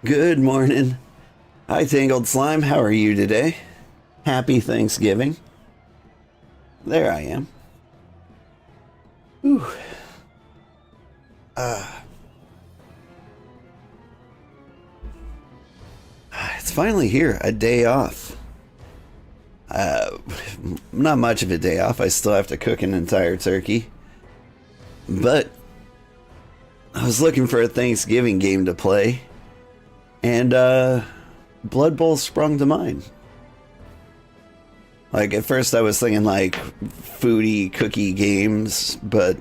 Good morning. Hi, Tangled Slime. How are you today? Happy Thanksgiving. There I am. Ooh. It's finally here. A day off. Not much of a day off. I still have to cook an entire turkey. But I was looking for a Thanksgiving game to play. And, Blood Bowl sprung to mind. Like, at first I was thinking, like, foodie, cookie games, but,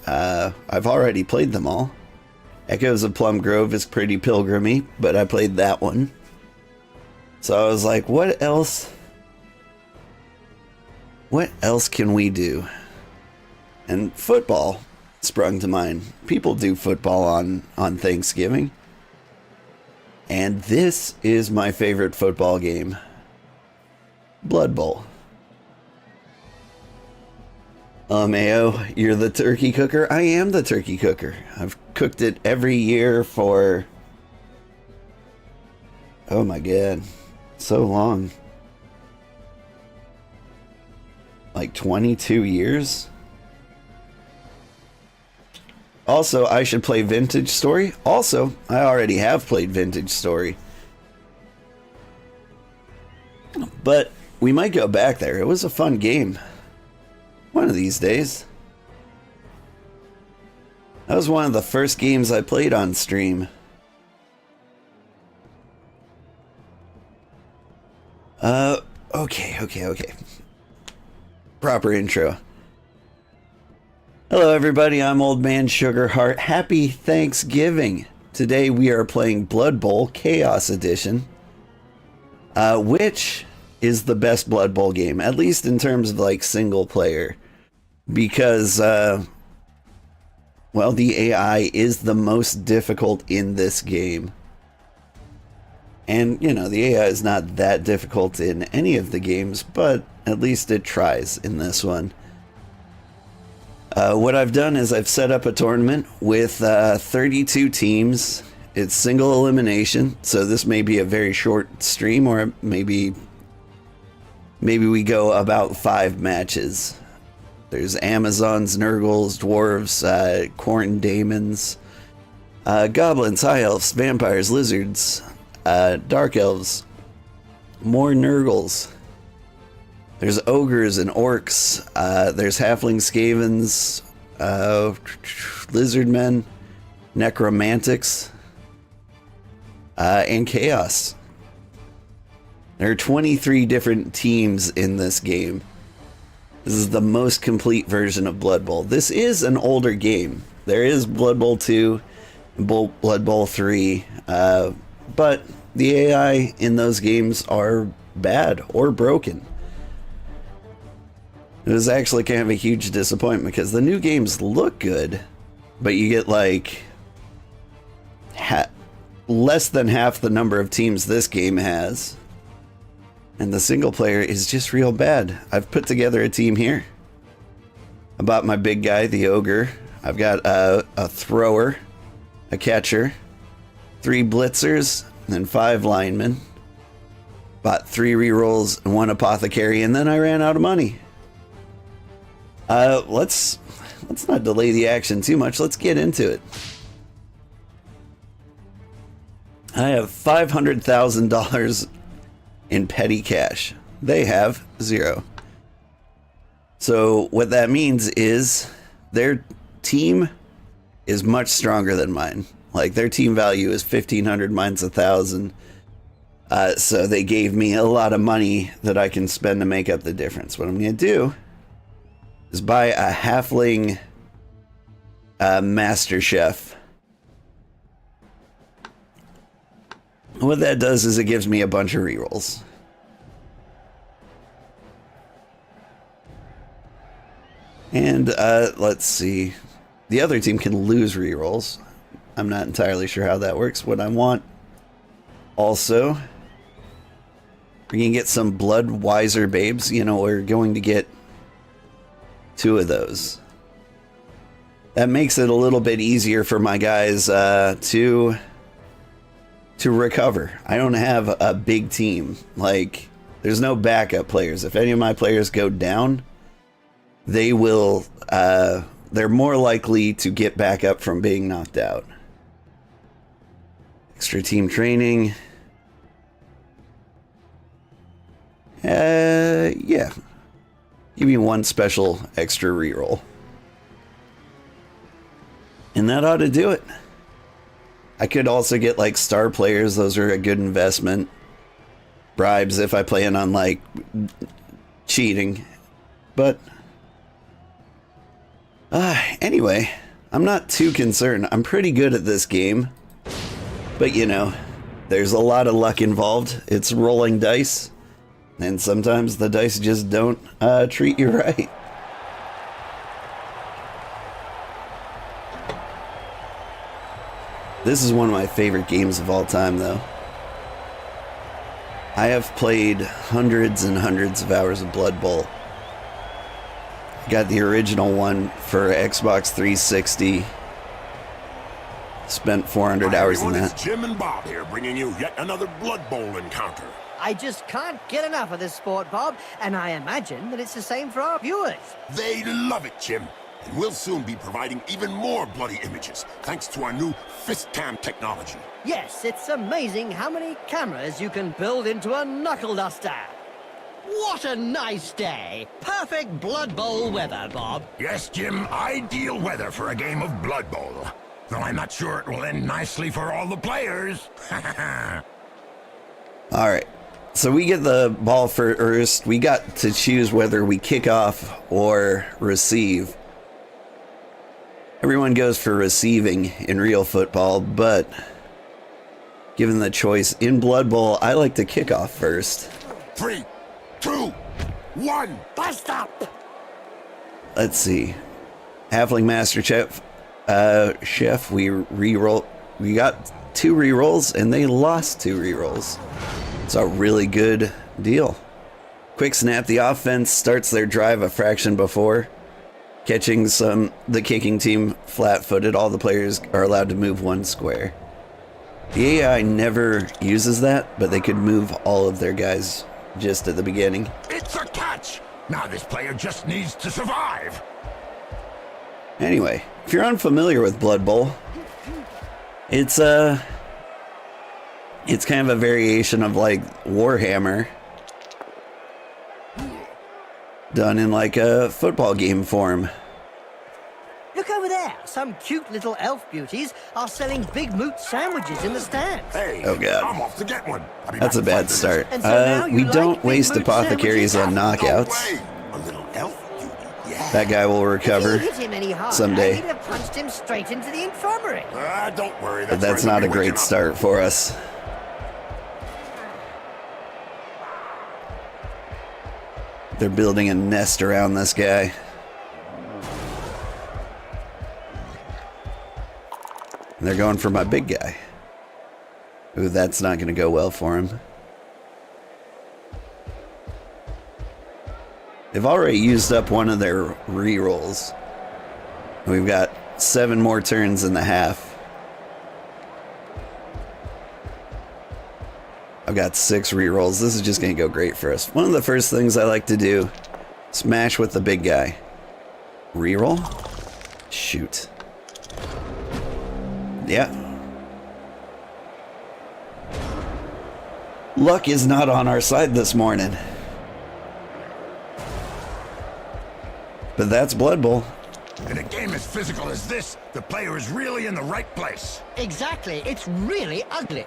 I've already played them all. Echoes of Plum Grove is pretty pilgrimy, but I played that one. So I was like, what else? What else can we do? And football sprung to mind. People do football on Thanksgiving. And this is my favorite football game. Blood Bowl. Mayo, you're the turkey cooker? I am the turkey cooker. I've cooked it every year for... oh my god. So long. Like 22 years? Also, I should play Vintage Story. Also, I already have played Vintage Story. But we might go back there. It was a fun game. One of these days. That was one of the first games I played on stream. Okay. Proper intro. Hello everybody, I'm Old Man Sugarheart. Happy Thanksgiving! Today we are playing Blood Bowl Chaos Edition. Which is the best Blood Bowl game, at least in terms of like single player. Because, well, the AI is the most difficult in this game. And, you know, the AI is not that difficult in any of the games, but at least it tries in this one. What I've done is I've set up a tournament with 32 teams. It's single elimination, so this may be a very short stream, or maybe we go about 5 matches. There's Amazons, Nurgles, Dwarves, Corn Daemons, Goblins, High Elves, Vampires, Lizards, Dark Elves, more Nurgles. There's Ogres and Orcs, there's Halfling Skavens, Lizardmen, Necromantics, and Chaos. There are 23 different teams in this game. This is the most complete version of Blood Bowl. This is an older game. There is Blood Bowl 2, Blood Bowl 3, but the AI in those games are bad or broken. It was actually kind of a huge disappointment because the new games look good, but you get like less than half the number of teams this game has. And the single player is just real bad. I've put together a team here. I bought my big guy, the Ogre. I've got a thrower, a catcher, 3 blitzers, and then 5 linemen. Bought 3 rerolls and 1 apothecary, and then I ran out of money. Let's not delay the action too much. Let's get into it. I have $500,000 in petty cash. They have 0. So what that means is their team is much stronger than mine. Like their team value is 1,500, mine's 1,000. So they gave me a lot of money that I can spend to make up the difference. What I'm going to do is buy a halfling master chef. What that does is it gives me a bunch of rerolls. And let's see. The other team can lose rerolls. I'm not entirely sure how that works. What I want also, we're going to get some Blood Wiser Babes. You know, we're going to get 2 of those. That makes it a little bit easier for my guys to to recover. I don't have a big team. Like, there's no backup players. If any of my players go down, they will, they're more likely to get back up from being knocked out. Extra team training. Yeah. Give me one special extra reroll. And that ought to do it. I could also get like star players. Those are a good investment. Bribes if I plan on like cheating. But anyway, I'm not too concerned. I'm pretty good at this game. But you know, there's a lot of luck involved. It's rolling dice. And sometimes the dice just don't treat you right. This is one of my favorite games of all time, though. I have played hundreds and hundreds of hours of Blood Bowl. Got the original one for Xbox 360. Spent 400 hours in that. It's Jim and Bob here, bringing you yet another Blood Bowl encounter. I just can't get enough of this sport, Bob, and I imagine that it's the same for our viewers. They love it, Jim. And we'll soon be providing even more bloody images, thanks to our new fist cam technology. Yes, it's amazing how many cameras you can build into a knuckle duster. What a nice day. Perfect Blood Bowl weather, Bob. Yes, Jim, ideal weather for a game of Blood Bowl. Though I'm not sure it will end nicely for all the players. Alright, so we get the ball first. We got to choose whether we kick off or receive. Everyone goes for receiving in real football, but given the choice in Blood Bowl, I like to kick off first. 3, 2, 1, Bust up! Let's see. Halfling Master Chef, we re-roll. We got 2 re-rolls, and they lost 2 re-rolls. It's a really good deal. Quick snap. The offense starts their drive a fraction before, catching the kicking team flat-footed. All the players are allowed to move 1 square. The AI never uses that, but they could move all of their guys just at the beginning. It's a catch! Now this player just needs to survive. Anyway, if you're unfamiliar with Blood Bowl, it's kind of a variation of like Warhammer done in like a football game form. Look over there. Some cute little elf beauties are selling big moot sandwiches in the stands. Hey, Oh, God. I'm off to get one. I'll be That's a back in 5 bad minutes. start. And so now you We like don't big waste moot apothecaries on sandwiches? No knockouts. way. A little elf beauty, yeah. That guy will recover If he hit him any harder, someday. he'd have punched him straight into the infirmary. Don't worry. But that's not a great start for us. They're building a nest around this guy. And they're going for my big guy. Ooh, that's not going to go well for him. They've already used up one of their re-rolls. We've got 7 more turns in the half. I've got 6 re-rolls. This is just going to go great for us. One of the first things I like to do, smash with the big guy. Re-roll? Shoot. Yeah. Luck is not on our side this morning. But that's Blood Bowl. In a game as physical as this, the player is really in the right place. Exactly. It's really ugly.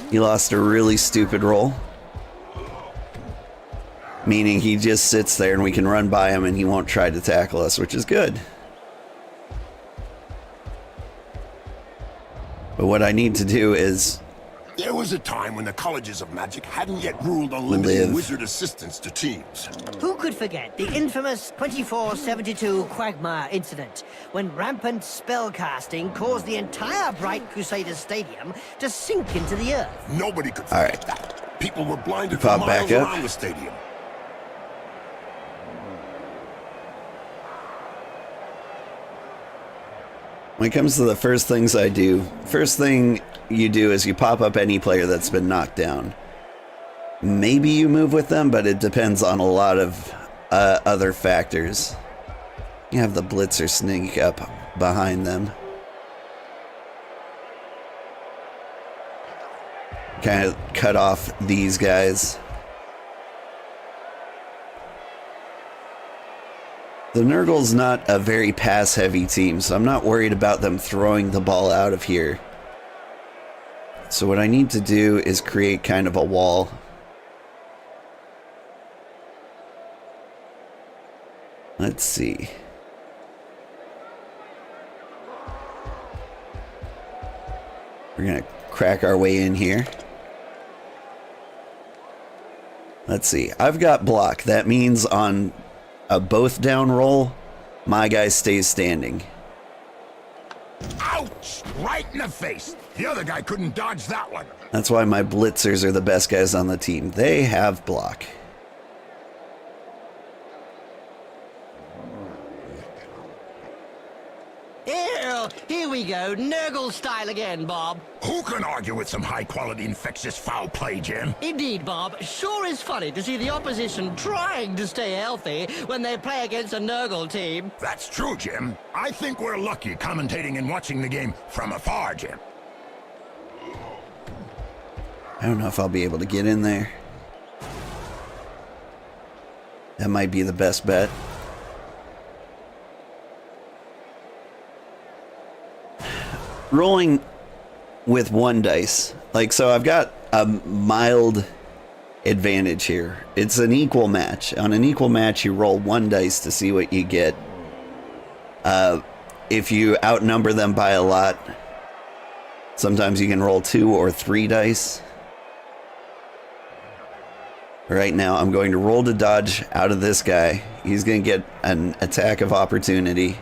He lost a really stupid roll. Meaning he just sits there and we can run by him and he won't try to tackle us, which is good. But what I need to do is There was a time when the colleges of magic hadn't yet ruled on limiting Live. wizard assistance to teams. Who could forget the infamous 2472 Quagmire incident, when rampant spellcasting caused the entire Bright Crusaders Stadium to sink into the earth? Nobody could All forget right. that. People were blinded for Pop back miles up. around the stadium. When it comes to the first things I do, first thing you do is you pop up any player that's been knocked down. Maybe you move with them, but it depends on a lot of other factors. You have the blitzer sneak up behind them. Kind of cut off these guys. The Nurgle's not a very pass-heavy team, so I'm not worried about them throwing the ball out of here. So what I need to do is create kind of a wall. Let's see. We're gonna crack our way in here. Let's see. I've got block. That means on a both down roll, my guy stays standing. Ouch! Right in the face. The other guy couldn't dodge that one. That's why my blitzers are the best guys on the team. They have block. Here we go, Nurgle style again, Bob. Who can argue with some high-quality infectious foul play, Jim? Indeed, Bob. Sure is funny to see the opposition trying to stay healthy when they play against a Nurgle team. That's true, Jim. I think we're lucky commentating and watching the game from afar, Jim. I don't know if I'll be able to get in there. That might be the best bet. Rolling with one dice. Like, so I've got a mild advantage here. It's an equal match. On an equal match, you roll one dice to see what you get. If you outnumber them by a lot, sometimes you can roll 2 or 3 dice. Right now, I'm going to roll to dodge out of this guy. He's going to get an attack of opportunity.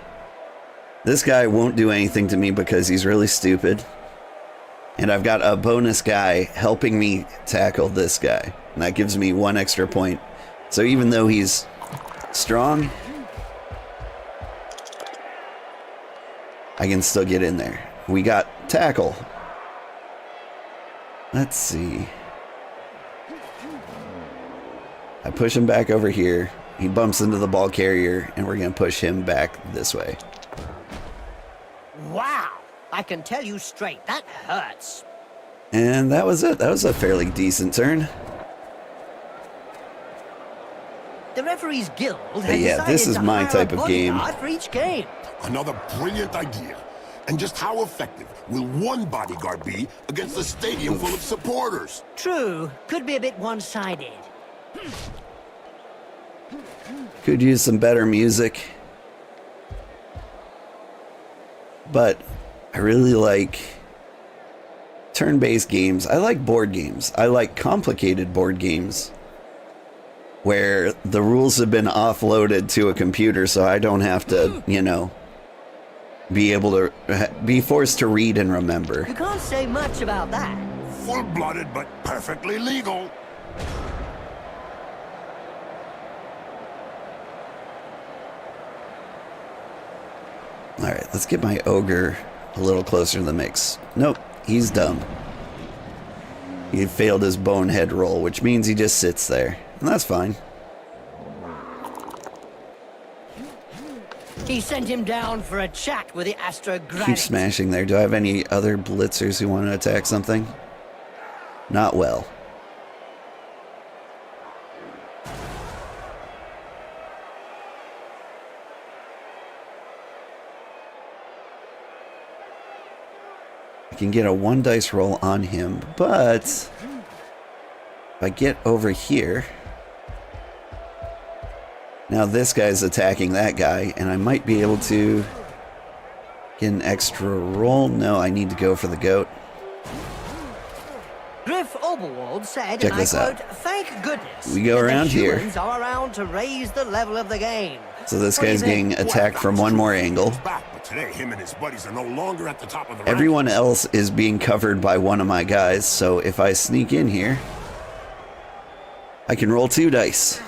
This guy won't do anything to me because he's really stupid. And I've got a bonus guy helping me tackle this guy. And that gives me 1 extra point. So even though he's strong, I can still get in there. We got tackle. Let's see. I push him back over here. He bumps into the ball carrier, and we're going to push him back this way. Wow! I can tell you straight, that hurts. And that was it. That was a fairly decent turn. The referee's guild has yeah, this decided is to my hire type a of game. bodyguard for each game. Another brilliant idea. And just how effective will one bodyguard be against a stadium full of supporters? True. Could be a bit one-sided. Could use some better music. But I really like turn-based games. I like board games. I like complicated board games where the rules have been offloaded to a computer so I don't have to, you know, be able to be forced to read and remember. You can't say much about that. Full-blooded but perfectly legal. Alright, let's get my ogre a little closer to the mix. Nope, he's dumb. He failed his bonehead roll, which means he just sits there. And that's fine. He sent him down for a chat with the Astrogradic. Keep smashing there. Do I have any other blitzers who want to attack something? Not well. I can get a 1 dice roll on him, but if I get over here, now this guy's attacking that guy, and I might be able to get an extra roll. No, I need to go for the goat. Griff Oberwald said, Check and I this quote, out. "Thank goodness We go that around the here. humans are around to raise the level of the game." So this What do you guy's think? getting attacked from one more angle. Back, but today him and his buddies are no longer at the top of the Everyone else is being covered by one of my guys, so if I sneak in here, I can roll 2 dice.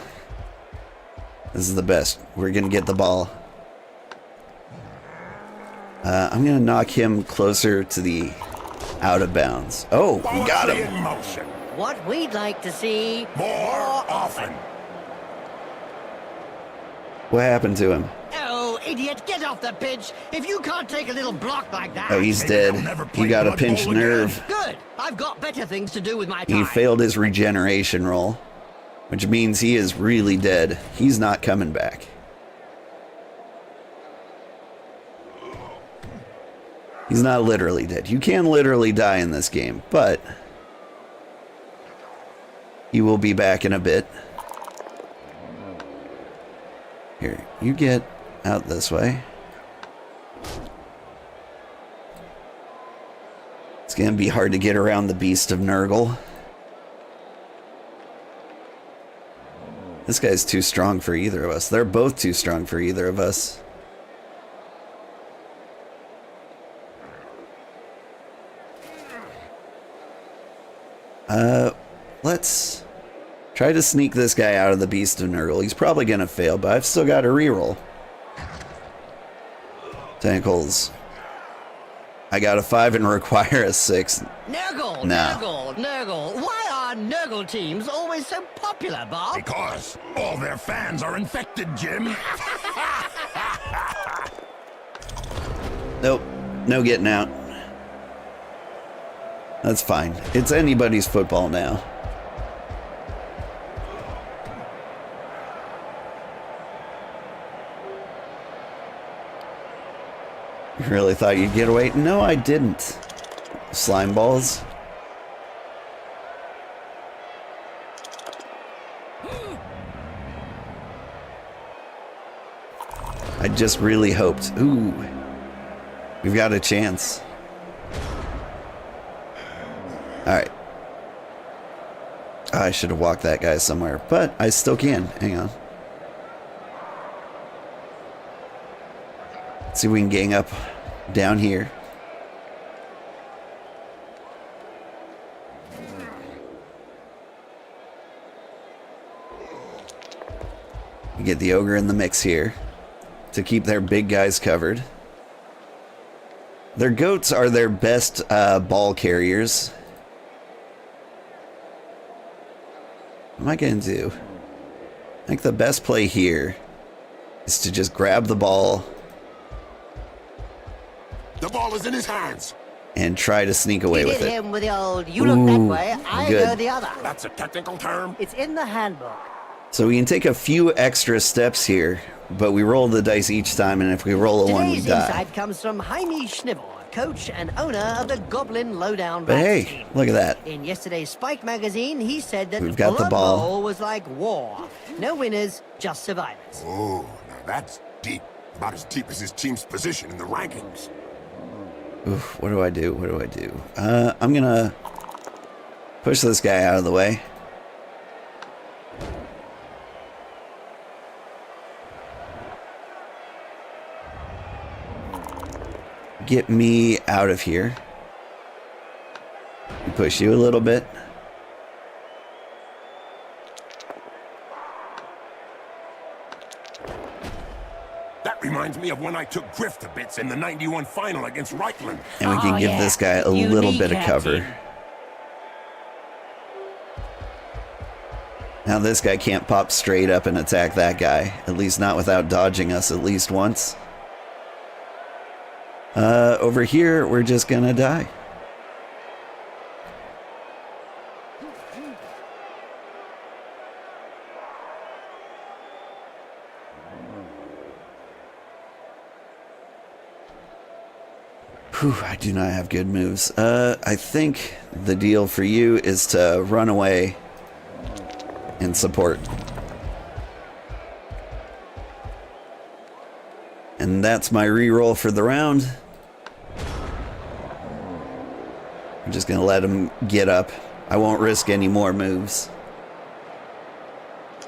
This is the best. We're gonna get the ball. I'm going to knock him closer to the out of bounds. Oh, we got Poetry him. in motion. What we'd like to see More often. What happened to him? Oh, idiot, get off the pitch. If you can't take a little block like that. Oh, he's Maybe dead. they'll never He play got a Blood pinched Bowl again. nerve. Good. I've got better things to do with my time. He failed his regeneration roll, which means he is really dead. He's not coming back. He's not literally dead. You can literally die in this game, but he will be back in a bit. Here, you get out this way. It's going to be hard to get around the beast of Nurgle. This guy's too strong for either of us. They're both too strong for either of us. Let's try to sneak this guy out of the beast of Nurgle. He's probably going to fail, but I've still got a reroll. Tentacles. I got a 5 and require a 6. Nurgle, No. Nurgle, Nurgle. Why are Nurgle teams always so popular, Bob? Because all their fans are infected, Jim. Nope. No getting out. That's fine. It's anybody's football now. You really thought you'd get away? No, I didn't. Slime balls. I just really hoped. Ooh. We've got a chance. Alright. I should have walked that guy somewhere, but I still can. Hang on. Let's see if we can gang up down here. We get the ogre in the mix here to keep their big guys covered. Their goats are their best ball carriers. What am I going to do? I think the best play here is to just grab the ball The ball is in his hands. and try to sneak away You with did it. him with the old, you look that Ooh, way, I good. go the other. That's a technical term. It's in the handbook. So we can take a few extra steps here, but we roll the dice each time, and if we roll a 1, we Today's die. insight comes from Jaime Schnibble, coach and owner of the Goblin Lowdown But Rats hey, team. look at that. In yesterday's Spike magazine, he said that We've got the Blood ball. Bowl was like war. No winners, just survivors. Oh, now that's deep. About as deep as his team's position in the rankings. Oof, what do I do? What do I do? I'm gonna push this guy out of the way. Get me out of here. Push you a little bit. That reminds me of when I took Griff to bits in the 91 final against Reichland. And we can Oh, give yeah. this guy a You little bit of kneecapped cover. him. Now this guy can't pop straight up and attack that guy. At least not without dodging us at least once. Over here, we're just gonna die. Whew, I do not have good moves. I think the deal for you is to run away and support. And that's my reroll for the round. I'm just gonna let him get up. I won't risk any more moves.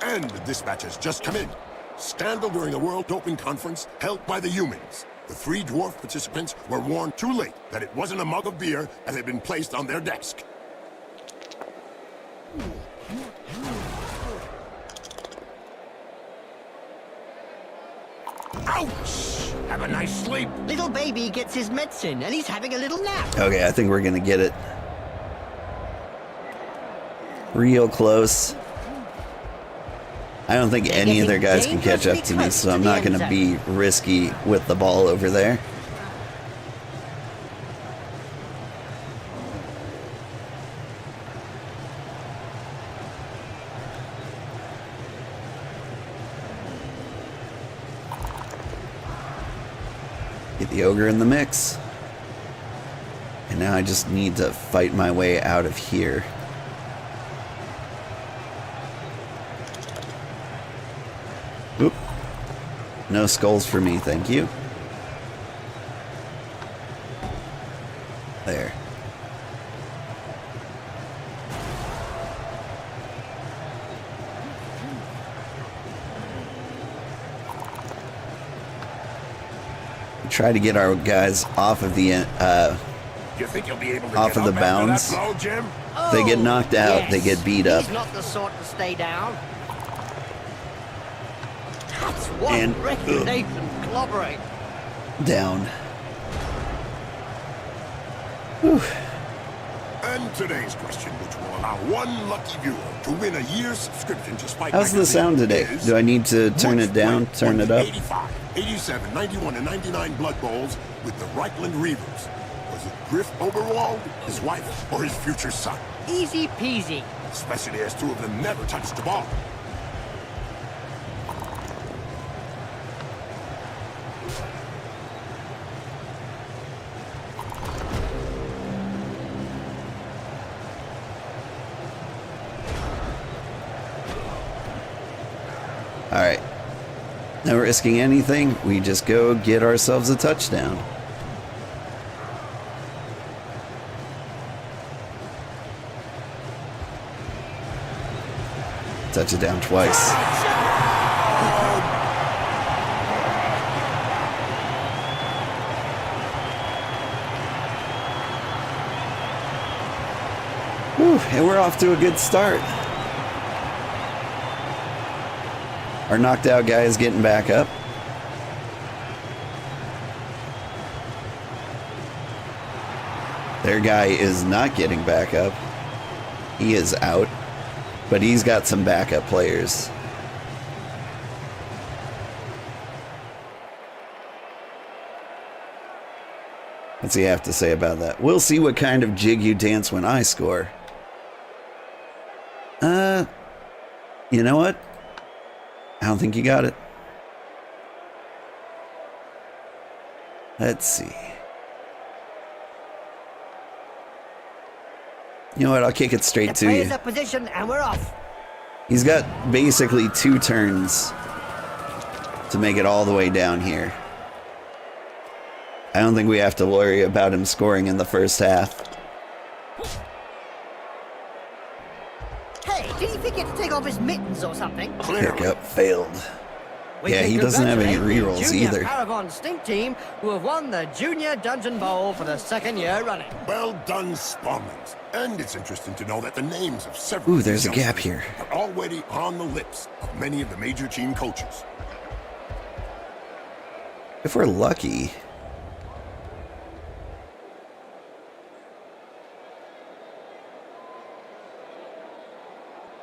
And the dispatch has just come in. Scandal during a World Doping Conference held by the humans. The 3 dwarf participants were warned too late that it wasn't a mug of beer that had been placed on their desk. Ouch! Have a nice sleep. Little baby gets his medicine and he's having a little nap. Okay, I think we're gonna get it. Real close. I don't think any of their guys can catch up to me, so I'm not gonna be risky with the ball over there. Get the ogre in the mix. And now I just need to fight my way out of here. Oop. No skulls for me, thank you. There. Try to get our guys off of the You think you'll be able to off get of the up after bounds. that blow, Jim? They get knocked out, yes. they get beat up. He's not the sort to stay down. That's one And- reputation clobbering. Down. And today's question, which will allow one lucky viewer to win a year's subscription to Spike How's the Magazine, sound today? is Do I need to turn which it down, went turn won it the up? 85, 87, 91, and 99 Blood Bowls with the Reichland Reavers. Was it Griff Oberwald, his wife, or his future son? Easy peasy. Especially as two of them never touched the ball. Alright. No risking anything. We just go get ourselves a touchdown. Touch it down twice. Whew, and we're off to a good start. Our knocked out guy is getting back up. Their guy is not getting back up. He is out. But he's got some backup players. What's he have to say about that? We'll see what kind of jig you dance when I score. You know what? I don't think you got it. Let's see. You know what? I'll kick it straight to you. Players up position and we're off. He's got basically 2 turns to make it all the way down here. I don't think we have to worry about him scoring in the first half. Hey, did he forget to take off his mittens or something? Pickup failed. We Yeah, can he doesn't have any congratulate the rerolls Junior either. Paragon Stink Team, who have won the Junior Dungeon Bowl for the 2nd year running. Well done, Spawmans. And it's interesting to know that the names of several Ooh, of there's these a gap youngsters here. are already on the lips of many of the major team coaches. If we're lucky.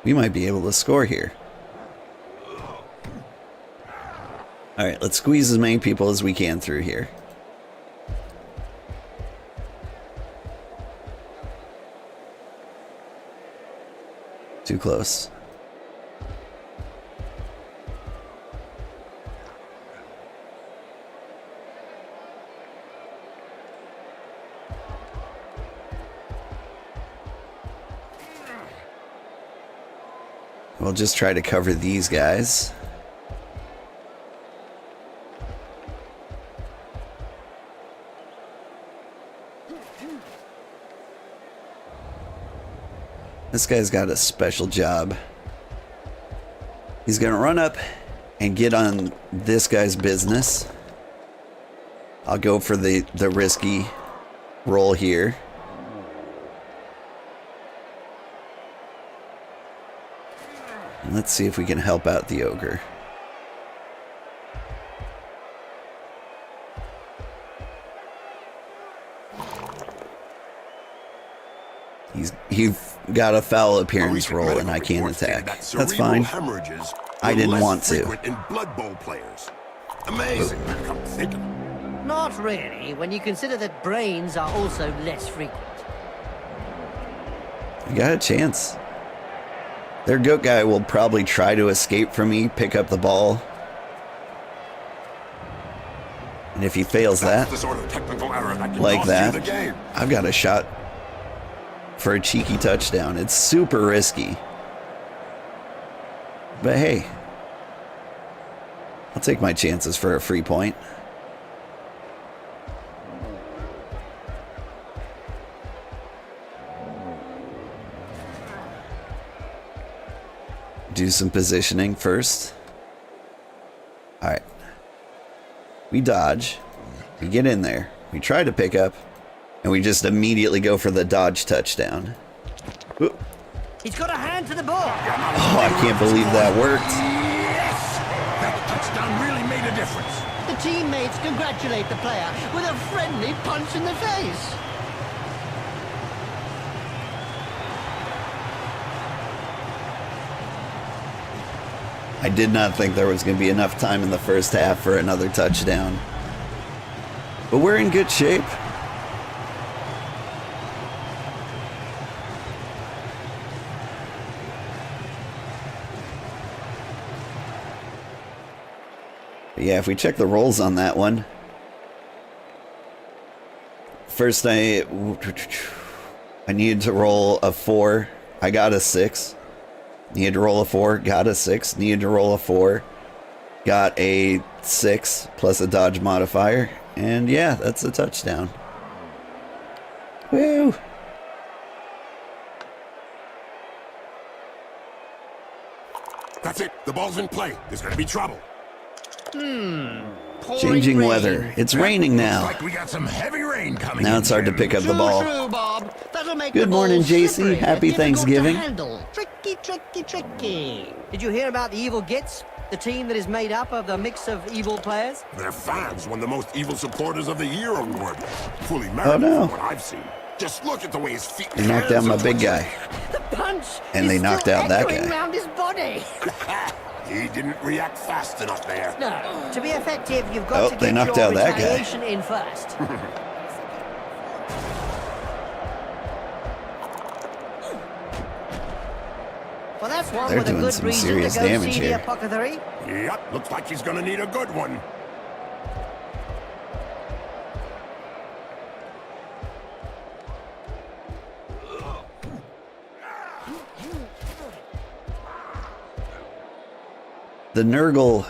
We might be able to score here. Alright, let's squeeze as many people as we can through here. Too close. We'll just try to cover these guys. This guy's got a special job. He's gonna run up and get on this guy's business. I'll go for the risky roll here. And let's see if we can help out the ogre. you've got a foul appearance roll and I can't attack. That's fine. I didn't want to. In Blood Bowl players. Amazing. Come think of it. Not really, when you consider that brains are also less frequent. You got a chance. Their goat guy will probably try to escape from me, pick up the ball. And if he fails That's that, the sort of technical error that can like cost that, you the game. I've got a shot for a cheeky touchdown. It's super risky. But hey, I'll take my chances for a free point. Do some positioning first. All right. We dodge. We get in there. We try to pick up. And we just immediately go for the dodge touchdown. Ooh. He's got a hand to the ball. Oh, I can't believe that worked. Yes! That touchdown really made a difference. The teammates congratulate the player with a friendly punch in the face. I did not think there was going to be enough time in the first half for another touchdown. But we're in good shape. But yeah, if we check the rolls on that one. First I needed to roll a 4. I got a 6. Needed to roll a 4, got a 6. Needed to roll a 4, got a 6 plus a dodge modifier. And yeah, that's a touchdown. Woo! That's it. The ball's in play. There's going to be trouble. Changing weather. It's raining Looks now. like we got some heavy rain coming. Now it's hard to pick up the ball. True, Bob. That'll make Good the ball morning, JC. slippery and Happy difficult to Thanksgiving. handle. Tricky, tricky, tricky. Did you hear about the Evil Gits? The team that is made up of the mix of evil players? Their fans won the Most Evil Supporters of the Year award. Fully merited no. from what I've seen. Just look at the way his feet. They knocked down my big guy. The punch And is they knocked still out that echoing guy. round his body. He didn't react fast enough there. No, to be effective, you've got Oh, to they get knocked your out that guy. retaliation in first. Well, that's one They're with a doing good some reason serious to go damage see here. the apothecary. Yep, looks like he's gonna need a good one. The Nurgle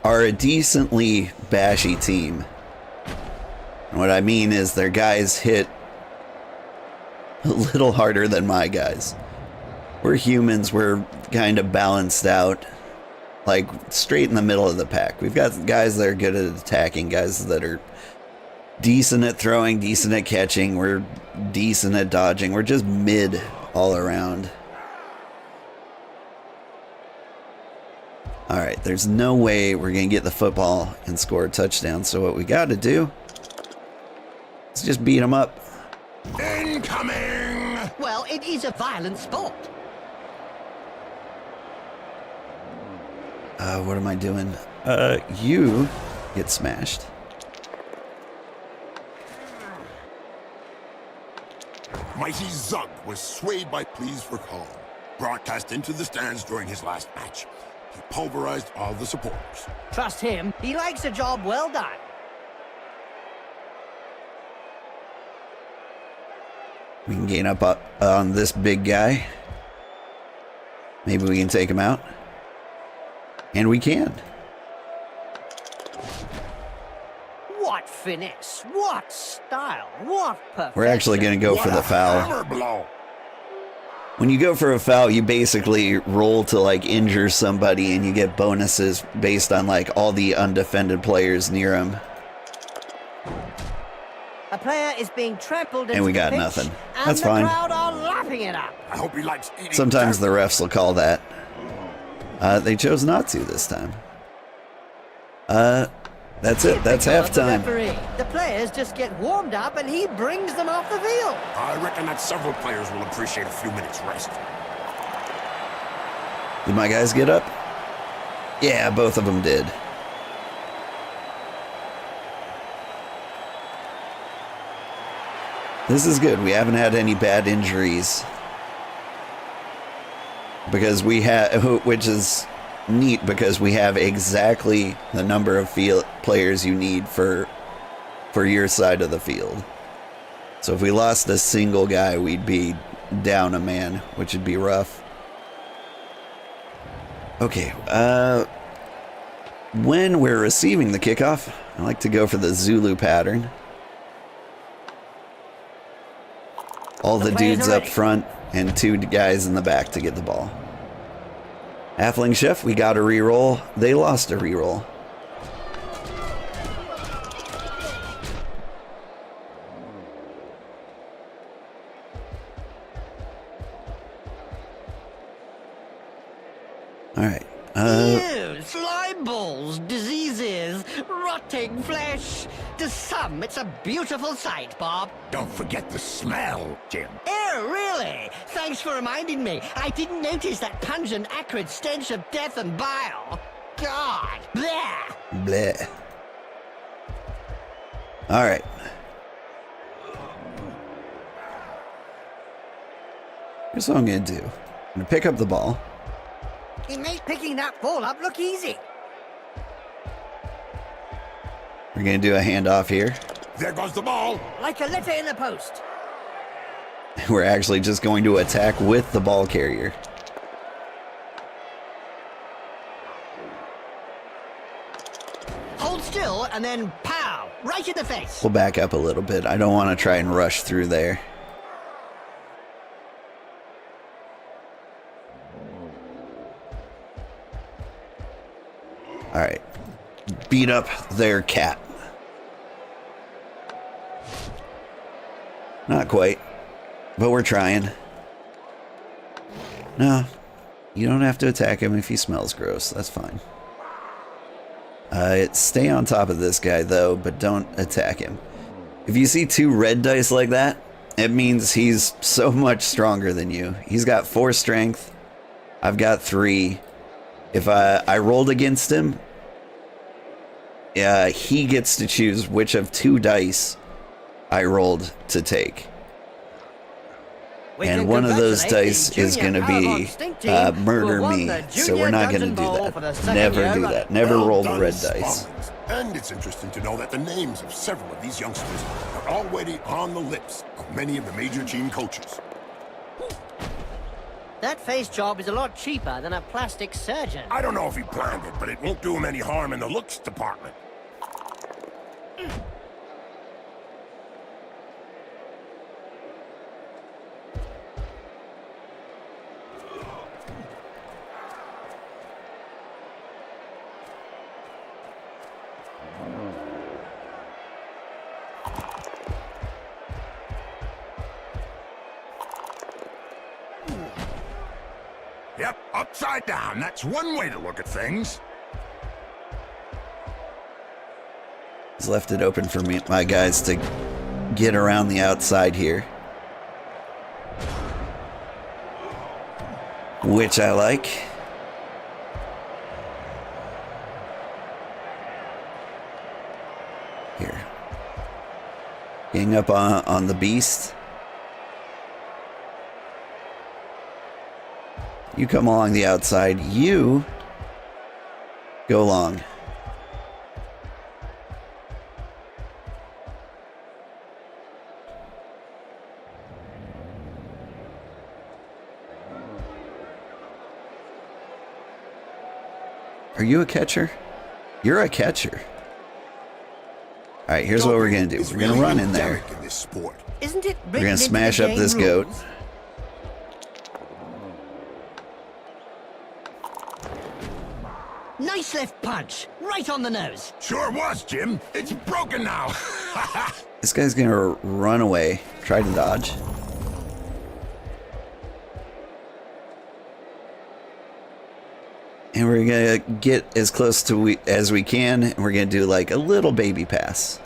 are a decently bashy team. And what I mean is their guys hit a little harder than my guys. We're humans, we're kind of balanced out, like straight in the middle of the pack. We've got guys that are good at attacking, guys that are decent at throwing, decent at catching, we're decent at dodging. We're just mid all around. All right, there's no way we're going to get the football and score a touchdown. So what we got to do is just beat them up. Incoming! Well, it is a violent sport. What am I doing? You get smashed. Mighty Zug was swayed by pleas for calm. Broadcast into the stands during his last match. He pulverized all the supporters. Trust him, he likes a job well done. We can gain up on this big guy. Maybe we can take him out. And we can. What finesse, what style, what perfection. We're actually going to go for What the a foul. hammer blow. When you go for a foul, you basically roll to like injure somebody and you get bonuses based on like all the undefended players near him. A player is being trampled into And we the got pitch, nothing. and That's the fine. crowd are lapping it up. I hope he likes eating. Sometimes the dirt. refs will call that. They chose not to this time. That's it. That's halftime. The players just get warmed up and he brings them off the field. I reckon that several players will appreciate a few minutes rest. Did my guys get up? Yeah, both of them did. This is good. We haven't had any bad injuries. Because we have, which is neat because we have exactly the number of players you need for your side of the field. So if we lost a single guy, we'd be down a man, which would be rough. Okay, when we're receiving the kickoff, I like to go for the Zulu pattern. All the dudes up front and 2 guys in the back to get the ball. Halfling Chef, we got a reroll. They lost a reroll. All right. Ew, slime balls, diseases, rotting flesh. To some, it's a beautiful sight, Bob. Don't forget the smell, Jim. Ew, really? Thanks for reminding me. I didn't notice that pungent, acrid stench of death and bile. God, bleh. Bleh. All right. Here's what I'm going to do. I'm going to pick up the ball. It made picking that ball up look easy. We're going to do a handoff here. There goes the ball. Like a letter in the post. We're actually just going to attack with the ball carrier. Hold still and then pow, right in the face. We'll back up a little bit. I don't want to try and rush through there. All right. Beat up their cat. Not quite, but we're trying. No, you don't have to attack him if he smells gross. That's fine. Stay on top of this guy, though, but don't attack him. If you see 2 red dice like that, it means he's so much stronger than you. He's got 4 strength. I've got 3. If I rolled against him, he gets to choose which of 2 dice I rolled to take. And one of those dice is going to be murder me, so we're not going to do that. Never do that. Never roll the red dice. And it's interesting to know that the names of several of these youngsters are already on the lips of many of the major team coaches. That face job is a lot cheaper than a plastic surgeon. I don't know if he planned it, but it won't do him any harm in the looks department. Yep, upside down. That's one way to look at things. He's left it open for my guys to get around the outside here. Which I like. Here. Getting up on the beast. You come along the outside. You go long. Are you a catcher? You're a catcher. All right, here's what we're going to do. We're going to run in there. Isn't it? We're going to smash up this goat. Nice left punch, right on the nose. Sure was, Jim. It's broken now. This guy's going to run away. Try to dodge. And we're gonna get as close to as we can, and we're gonna do like a little baby pass.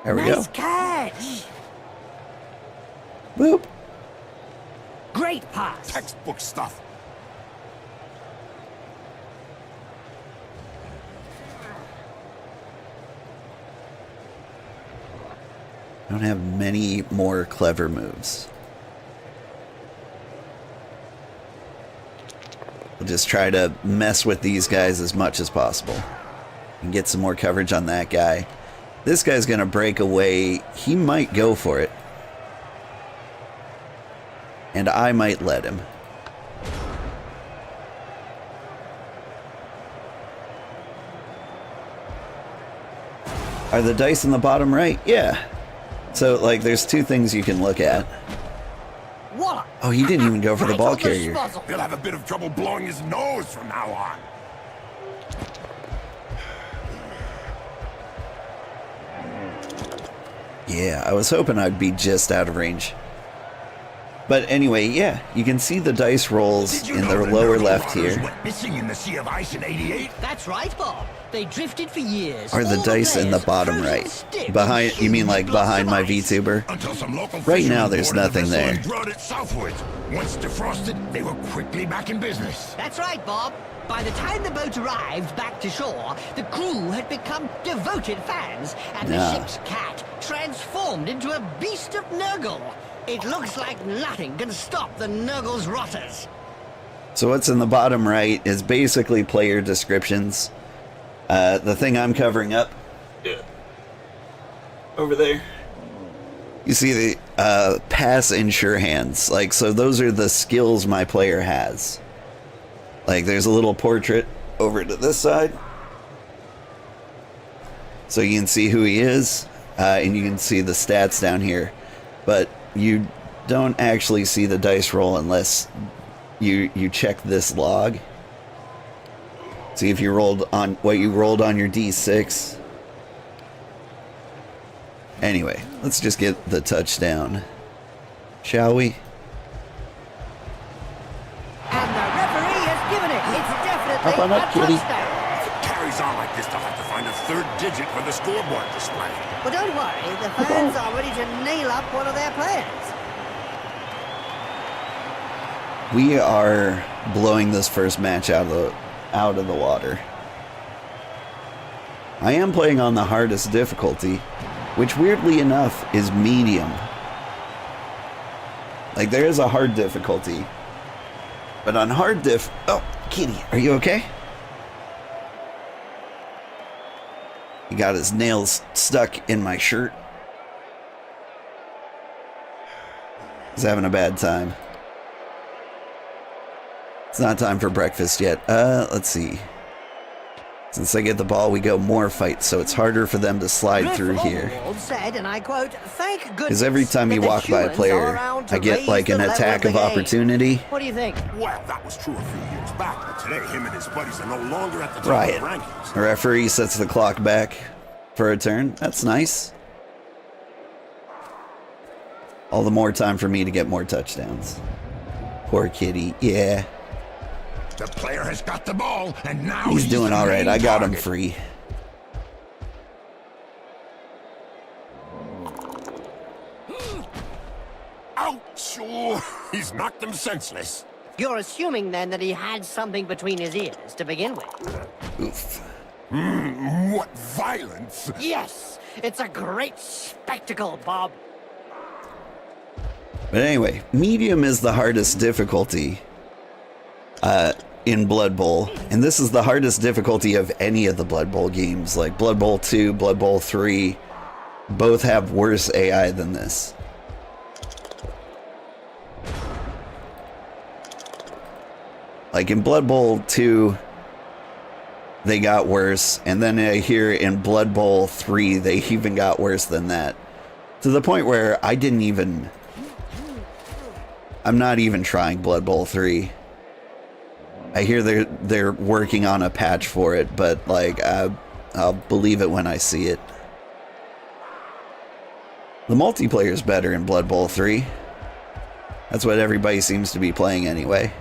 There we Nice go. catch. Boop. Great pass. Textbook stuff. I don't have many more clever moves. We'll just try to mess with these guys as much as possible and get some more coverage on that guy. This guy's gonna break away. He might go for it. And I might let him. Are the dice in the bottom right? Yeah. So, like, there's two things you can look at. Voila. Oh, he didn't even go for the Right ball on carrier. spuzzle. He'll have a bit of trouble blowing his nose from now on. Yeah, I was hoping I'd be just out of range. But anyway, yeah, you can see the dice rolls Did you in the know lower Nurgle left Rotters here. went missing in the Sea of Ice in '88? That's right, Bob. They drifted for years. Are the All dice in the players bottom frozen right? stiff Behind, in you mean huge like blocks behind of my ice. VTuber? Until some local Right now, fishermen there's boarded the nothing vessel there. and brought it southwards. Once defrosted, they were quickly back in business. That's right, Bob. By the time the boat arrived back to shore, the crew had become devoted fans, and Yeah. the ship's cat transformed into a beast of Nurgle. It looks like nothing can stop the Nurgle's rotters. So what's in the bottom right is basically player descriptions. The thing I'm covering up. Over there. You see the pass and sure hands. Like, so those are the skills my player has. Like, there's a little portrait over to this side. So you can see who he is, and you can see the stats down here. But you don't actually see the dice roll unless you check this log. See if you rolled on what you rolled on your D6. Anyway, let's just get the touchdown, shall we? And the referee has given it. It's definitely Up on up, a kitty. touchdown. If it carries on like this, they'll have to find a third digit for the scoreboard display. But don't worry, the fans are ready to nail up one of their players. We are blowing this first match out of the water. I am playing on the hardest difficulty, which weirdly enough is medium. Like, there is a hard difficulty, but on hard oh, kitty, are you okay? He got his nails stuck in my shirt. He's having a bad time. It's not time for breakfast yet. Let's see. Since I get the ball, we go more fights, so it's harder for them to slide through here. Overlord said, and I quote, "Thank goodness Because every time that you the walk by a humans player, are around to I get raise like an the level attack the of game." opportunity. What do you think? Well, that was true a few years back, but today him and his buddies are no longer at the top Riot. of the rankings. The referee sets the clock back for a turn. That's nice. All the more time for me to get more touchdowns. Poor kitty. Yeah. The player has got the ball, and now He's doing the all right. main I got him target. free. Ouch! Oh, he's knocked him senseless. You're assuming then that he had something between his ears to begin with. Oof. What violence! Yes, it's a great spectacle, Bob. But anyway, medium is the hardest difficulty in Blood Bowl. And this is the hardest difficulty of any of the Blood Bowl games. Like Blood Bowl 2, Blood Bowl 3, both have worse AI than this. Like in Blood Bowl 2, they got worse. And then I hear in Blood Bowl 3, they even got worse than that. To the point where I'm not even trying Blood Bowl 3. I hear they're working on a patch for it, but like I'll believe it when I see it. The multiplayer is better in Blood Bowl 3. That's what everybody seems to be playing anyway.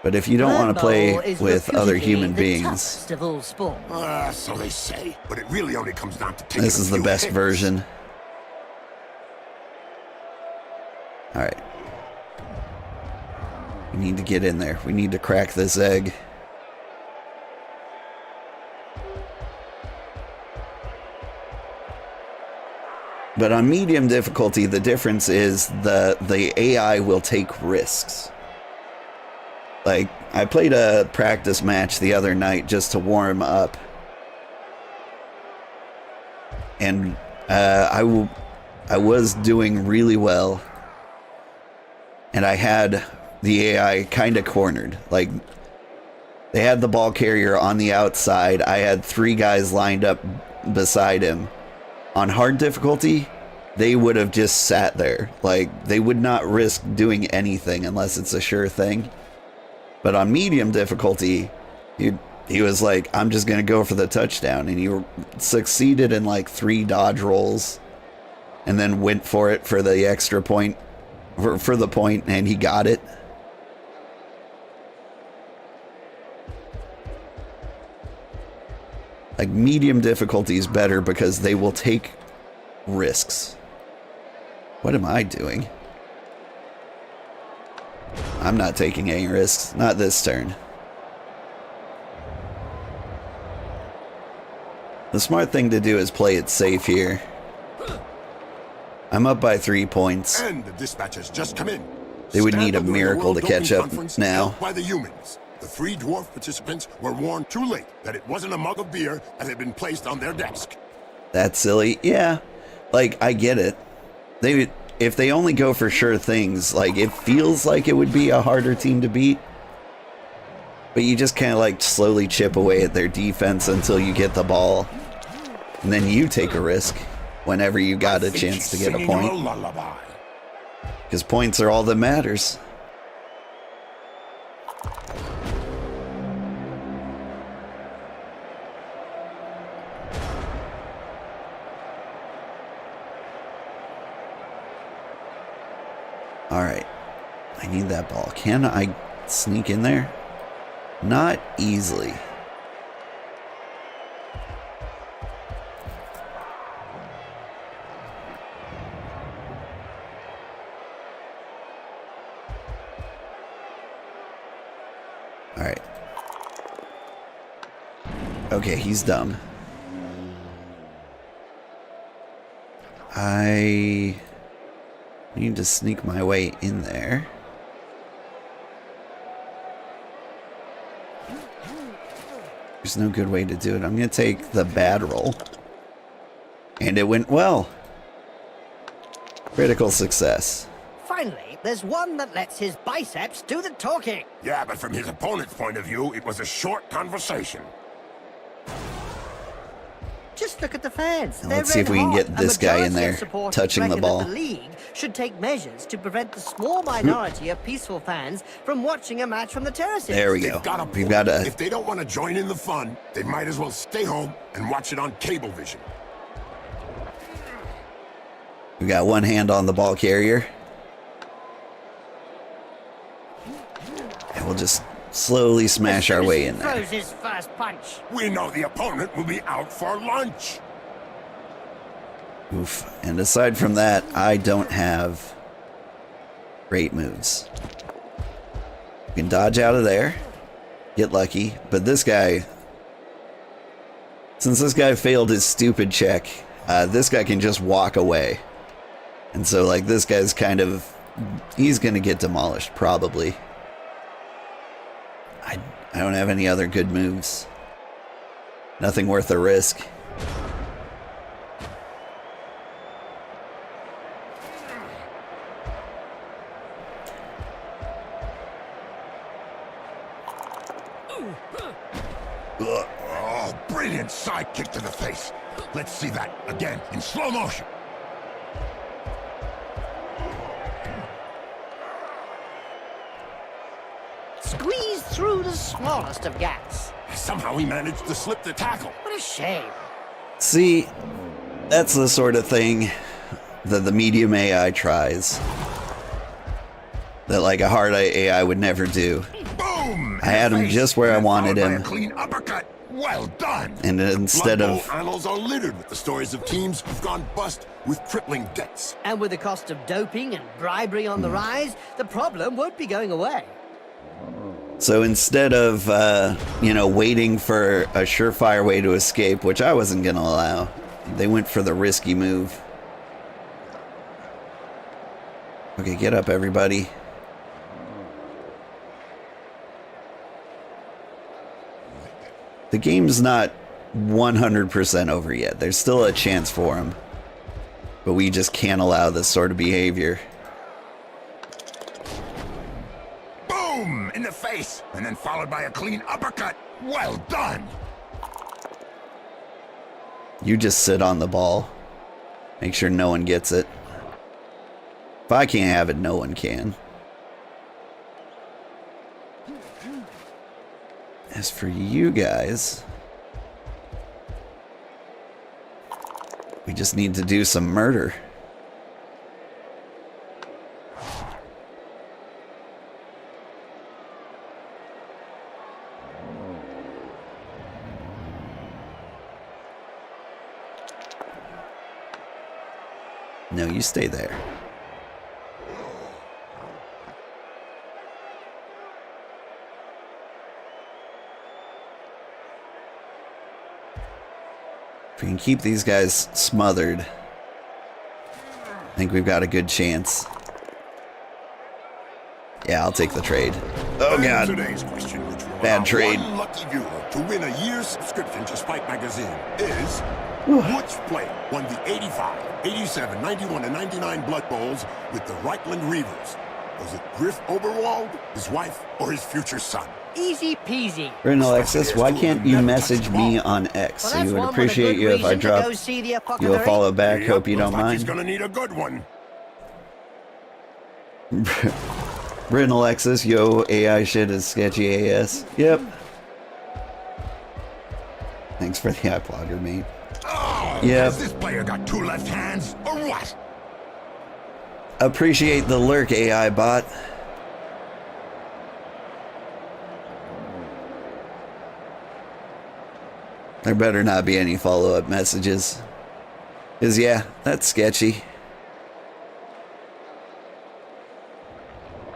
But if you don't want to play with other human beings, so they say. But it really only comes down to taking this is the best version. All right. We need to get in there. We need to crack this egg. But on medium difficulty, the difference is the AI will take risks. Like, I played a practice match the other night just to warm up. And I was doing really well. And I had the AI kind of cornered. Like, they had the ball carrier on the outside. I had 3 guys lined up beside him. On hard difficulty, they would have just sat there. Like, they would not risk doing anything unless it's a sure thing. But on medium difficulty, he was like, I'm just going to go for the touchdown. And he succeeded in like 3 dodge rolls and then went for it for the extra point, for the point, and he got it. Like, medium difficulty is better because they will take risks. What am I doing? I'm not taking any risks. Not this turn. The smart thing to do is play it safe here. I'm up by 3 points. And the dispatch has just come in. They would need a miracle to catch up now. By the humans. The 3 dwarf participants were warned too late that it wasn't a mug of beer that had been placed on their desk. That's silly. Yeah. Like, I get it. If they only go for sure things, like, it feels like it would be a harder team to beat. But you just kind of like slowly chip away at their defense until you get the ball. And then you take a risk whenever you got a chance to get a point. Because points are all that matters. All right, I need that ball. Can I sneak in there? Not easily. All right. Okay, he's dumb. I need to sneak my way in there. There's no good way to do it. I'm going to take the bad roll. And it went well. Critical success. Finally, there's one that lets his biceps do the talking. Yeah, but from his opponent's point of view, it was a short conversation. Just look at the fans. Now let's see if we can get this guy in there, touching the ball. The league should take measures to prevent the small minority of peaceful fans from watching a match from the terraces. There we go. We've got to. If they don't want to join in the fun, they might as well stay home and watch it on Cablevision. We got one hand on the ball carrier. And we'll just slowly smash our way in there. Throws his first punch. We know the opponent will be out for lunch. Oof. And aside from that, I don't have great moves. You can dodge out of there, get lucky, but this guy, since this guy failed his stupid check, this guy can just walk away. And so, like, this guy's kind of, he's going to get demolished, probably. I don't have any other good moves. Nothing worth the risk. Oh, brilliant side kick to the face. Let's see that again in slow motion. Squeeze through the smallest of gaps. Somehow he managed to slip the tackle. What a shame. See, That's the sort of thing that the medium AI tries. That like a hard AI would never do. Boom! I had him just where I wanted Followed by him. a clean uppercut. Well done. And instead Blood of... Bowl annals are littered with the stories of teams who've gone bust with crippling debts. And with the cost of doping and bribery on the rise, the problem won't be going away. So instead of, waiting for a surefire way to escape, which I wasn't going to allow, they went for the risky move. Okay, get up, everybody. The game's not 100% over yet. There's still a chance for him. But we just can't allow this sort of behavior. Boom! In the face, and then followed by a clean uppercut. Well done. You just sit on the ball. Make sure no one gets it. If I can't have it, no one can. As for you guys, we just need to do some murder. No, you stay there. If we can keep these guys smothered, I think we've got a good chance. Yeah, I'll take the trade. Oh god. Today's question, which will Bad allow trade. one lucky viewer to win a year's subscription to Spike Magazine is which player won the 85, 87, 91, and 99 Blood Bowls with the Reichland Reavers? Was it Griff Oberwald, his wife, or his future son? Easy peasy. Rin Alexis, why can't you message me on X? Well, So that's you would one with a appreciate good you if I reason to drop go see the you a apothecary. follow back. Yep, Hope you looks don't like he's mind. gonna need a good one. Rin Alexis, yo, AI shit is sketchy AS. Yep. Thanks for the applauder, mate. Oh, Yep. has this player got two left hands, or what? Appreciate the lurk, AI bot. There better not be any follow-up messages. 'Cause yeah, that's sketchy.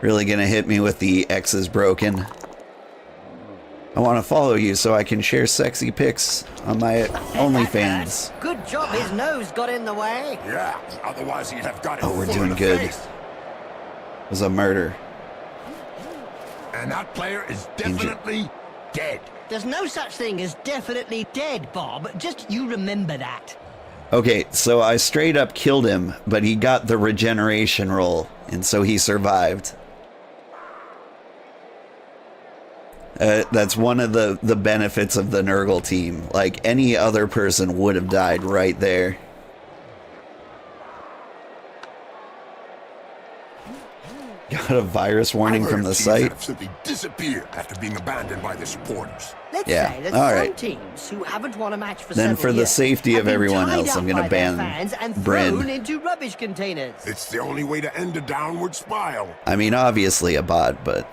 Really gonna hit me with the X is broken. I want to follow you so I can share sexy pics on my OnlyFans. Good job his nose got in the way. Yeah, otherwise he'd have got it Oh, we're full doing in the good. face. It was a murder. And that player is definitely dead. There's no such thing as definitely dead, Bob. Just you remember that. Okay, so I straight up killed him, but he got the regeneration roll, and so he survived. That's one of the benefits of the Nurgle team. Like, any other person would have died right there. Got a virus warning I've heard from of the teams site. that have simply disappeared after being abandoned by their supporters. Let's Yeah, say there's all some right. teams who haven't won a match for Then several for the years, safety have of been everyone tied else, up I'm gonna by their ban fans and Bryn. thrown into rubbish containers. It's the only way to end a downward spiral. I mean, obviously a bot, but...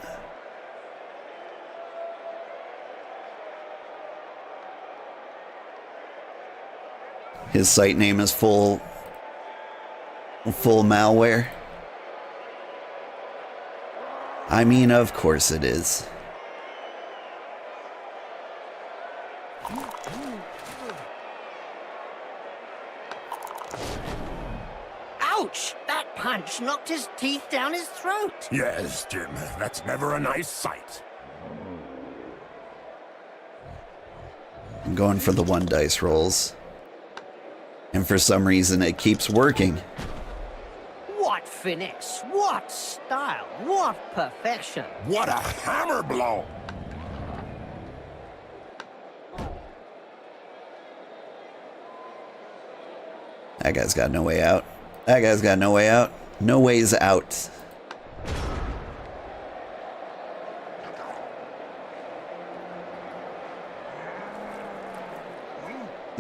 His site name is full malware. I mean, of course it is. Ouch! That punch knocked his teeth down his throat. Yes, Jim, that's never a nice sight. I'm going for the 1 dice rolls. And for some reason it keeps working. What finesse, what style, what perfection. What a hammer blow! That guy's got no way out. That guy's got no way out. No ways out.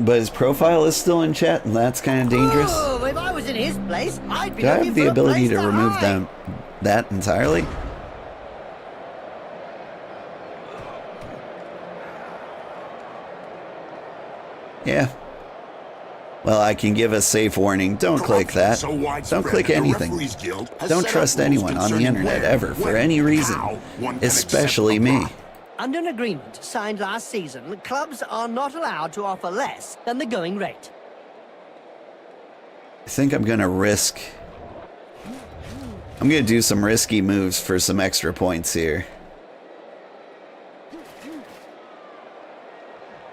But his profile is still in chat, and that's kind of dangerous. Oh, if I was in his place, I'd be Do I looking have the for a ability place to remove hide. that entirely? Yeah. Well, I can give a safe warning. Don't click that. Don't click anything. Don't trust anyone on the internet ever for any reason, especially me. Under an agreement signed last season, clubs are not allowed to offer less than the going rate. I think I'm going to risk... I'm going to do some risky moves for some extra points here.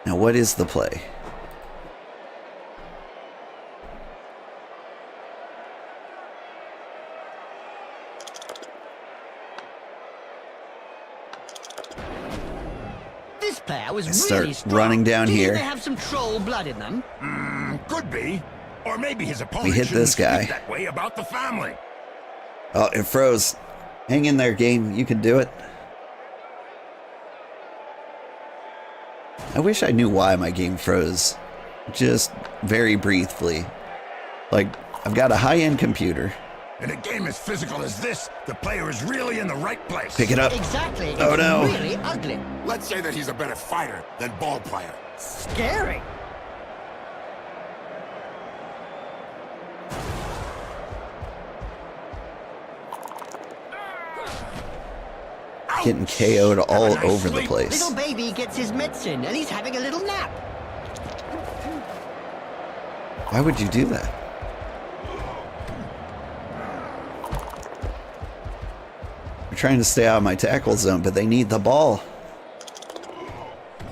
Now, what is the play? This player was Start really strong. running down Do you here. think they have some troll blood in them? Could be. Or maybe his opponent We hit this shouldn't guy. speak that way about the family. Oh, it froze. Hang in there, game. You can do it. I wish I knew why my game froze. Just very briefly. Like, I've got a high-end computer. In a game as physical as this, the player is really in the right place. Pick it up. Exactly. Oh, It's no. really ugly. Let's say that he's a better fighter than ball player. Scary. Getting KO'd all nice over the sleep. place. Little baby gets his medicine and he's having a little nap. Why would you do that? I'm trying to stay out of my tackle zone, but they need the ball.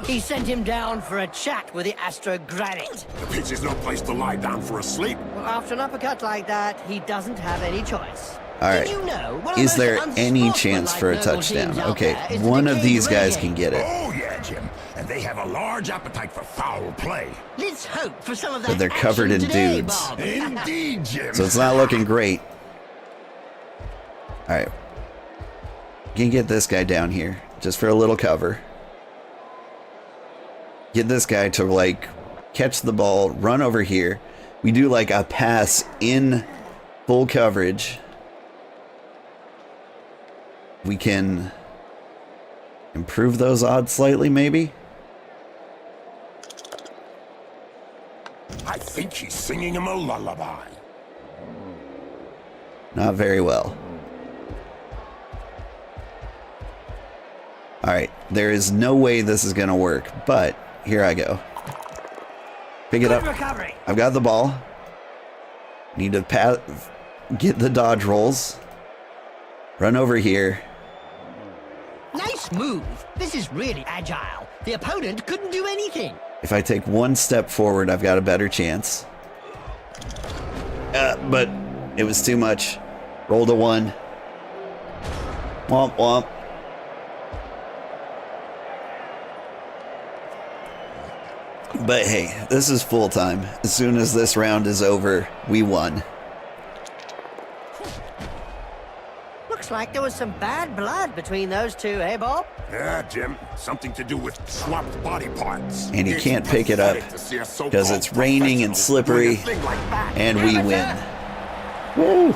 He sent him down for a chat with the Astrogranite. The pitch is no place to lie down for a sleep. Well, after an uppercut like that, he doesn't have any choice. All Did right. you know one of Is the there most any chance for a unsportsmanlike noble teams touchdown? out Okay, there is the one of Decayed these guys Ray can Gang? get it. Oh, yeah, Jim. And they have a large appetite for foul play. Let's hope for some of that But they're covered action in today, dudes. Bob. Indeed, Jim. So it's not looking great. All right. Can get this guy down here just for a little cover. Get this guy to like catch the ball, run over here. We do like a pass in full coverage. We can improve those odds slightly, maybe. I think he's singing him a lullaby. Not very well. All right, there is no way this is going to work, but here I go. Pick it Good up. recovery. I've got the ball. Need to get the dodge rolls. Run over here. Nice move. This is really agile. The opponent couldn't do anything. If I take one step forward, I've got a better chance. But it was too much. Rolled a 1. Womp womp. But hey, this is full time. As soon as this round is over, we won. Looks like there was some bad blood between those two, hey, Bob? Yeah, Jim. Something to do with swapped body parts. And you It's can't pick it up pathetic to see a so-called because it's raining and professional slippery, doing a thing like that. and we Amateur. win. Woo!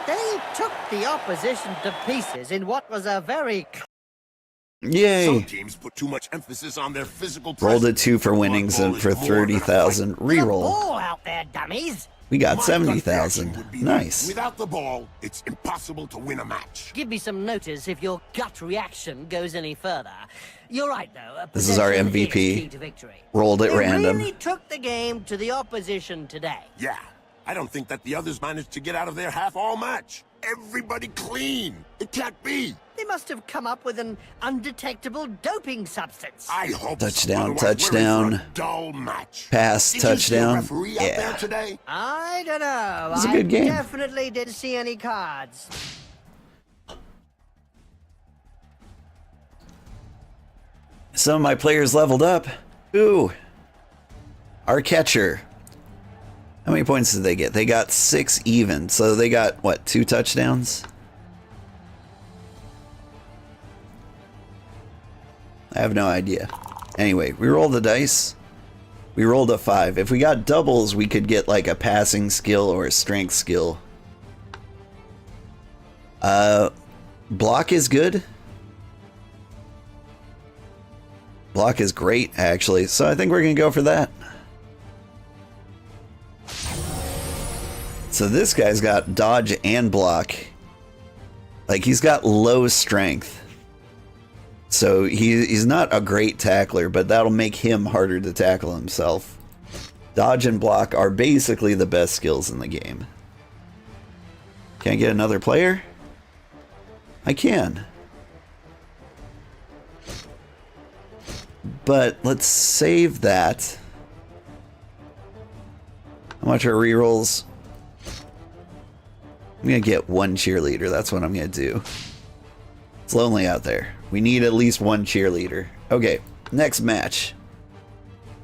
They took the opposition to pieces in what was a very... Yay! Some teams put too much emphasis on their physical Rolled a presence. 2 for Blood winnings Bowl and is for more than a 30,000. fight. The Reroll. ball out there, dummies. We got My gut 70,000. reaction would be Nice. Without the ball, it's impossible to win a match. Give me some notice if your gut reaction goes any further. You're right, though. This is our possession MVP. key to victory. Rolled at They random. really took the game to the opposition today. Yeah, I don't think that the others managed to get out of there half all match. Everybody clean. It can't be. They must have come up with an undetectable doping substance. I hope Touchdown, so. Otherwise, we're in touchdown. for a dull match. Pass, Did you see a touchdown. referee out Yeah. there today? I don't know. was a good game. I definitely didn't see any cards. Some of my players leveled up. Ooh. Our catcher. How many points did they get? They got 6 even. So they got, what, 2 touchdowns? I have no idea. Anyway, we roll the dice. We rolled a 5. If we got doubles, we could get like a passing skill or a strength skill. Block is good. Block is great, actually. So I think we're going to go for that. So this guy's got dodge and block. Like, he's got low strength. So he's not a great tackler, but that'll make him harder to tackle himself. Dodge and block are basically the best skills in the game. Can I get another player? I can. But let's save that. How much are rerolls? I'm going to get 1 cheerleader. That's what I'm going to do. It's lonely out there. We need at least 1 cheerleader. Okay, next match.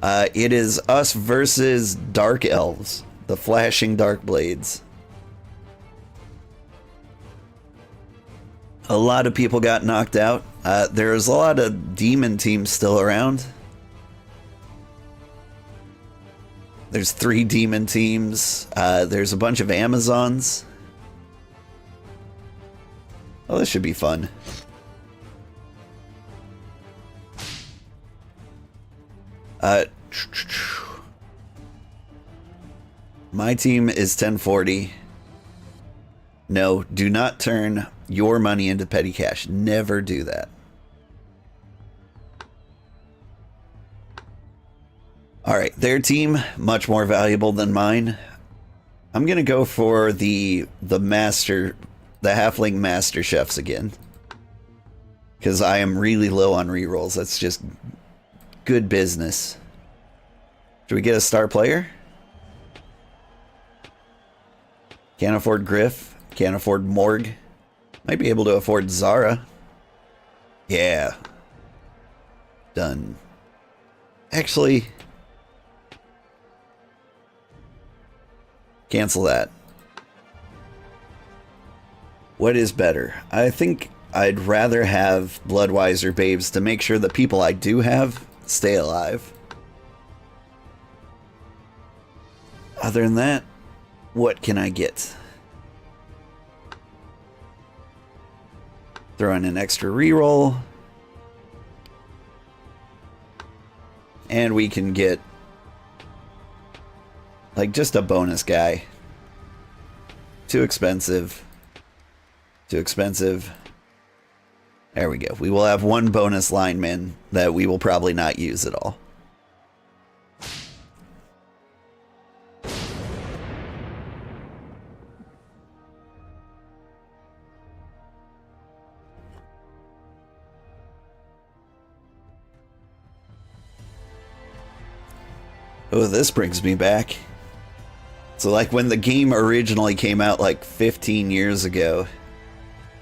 It is us versus Dark Elves. The flashing dark blades. A lot of people got knocked out. There's a lot of demon teams still around. There's 3 demon teams. There's a bunch of Amazons. Oh, this should be fun. My team is 1040. No, do not turn your money into petty cash. Never do that. All right, their team much more valuable than mine. I'm gonna go for the halfling master chefs again, because I am really low on rerolls. That's just good business. Do we get a star player? Can't afford Griff. Can't afford Morg. Might be able to afford Zara. Yeah. Done. Actually, cancel that. What is better? I think I'd rather have Bloodwiser Babes to make sure the people I do have stay alive. Other than that, what can I get? Throw in an extra reroll. And we can get like just a bonus guy. Too expensive. Too expensive. There we go. We will have 1 bonus lineman that we will probably not use at all. Oh, this brings me back. So like when the game originally came out like 15 years ago,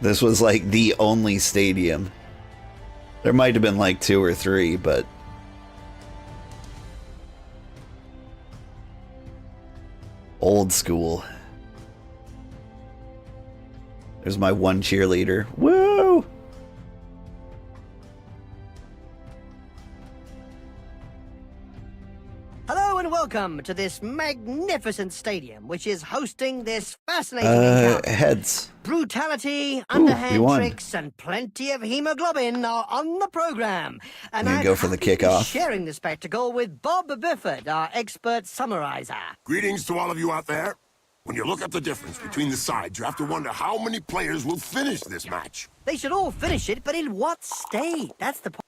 this was like the only stadium. There might have been like 2 or 3, but old school. There's my 1 cheerleader. Woo! Hello and welcome to this magnificent stadium, which is hosting this fascinating encounter. Heads. Brutality, underhand won. tricks, and plenty of hemoglobin are on the program. And I'm gonna go for the happy to be kickoff. sharing the spectacle with Bob Bifford, our expert summarizer. Greetings to all of you out there. When you look at the difference between the sides, you have to wonder how many players will finish this match. They should all finish it, but in what state? That's the point.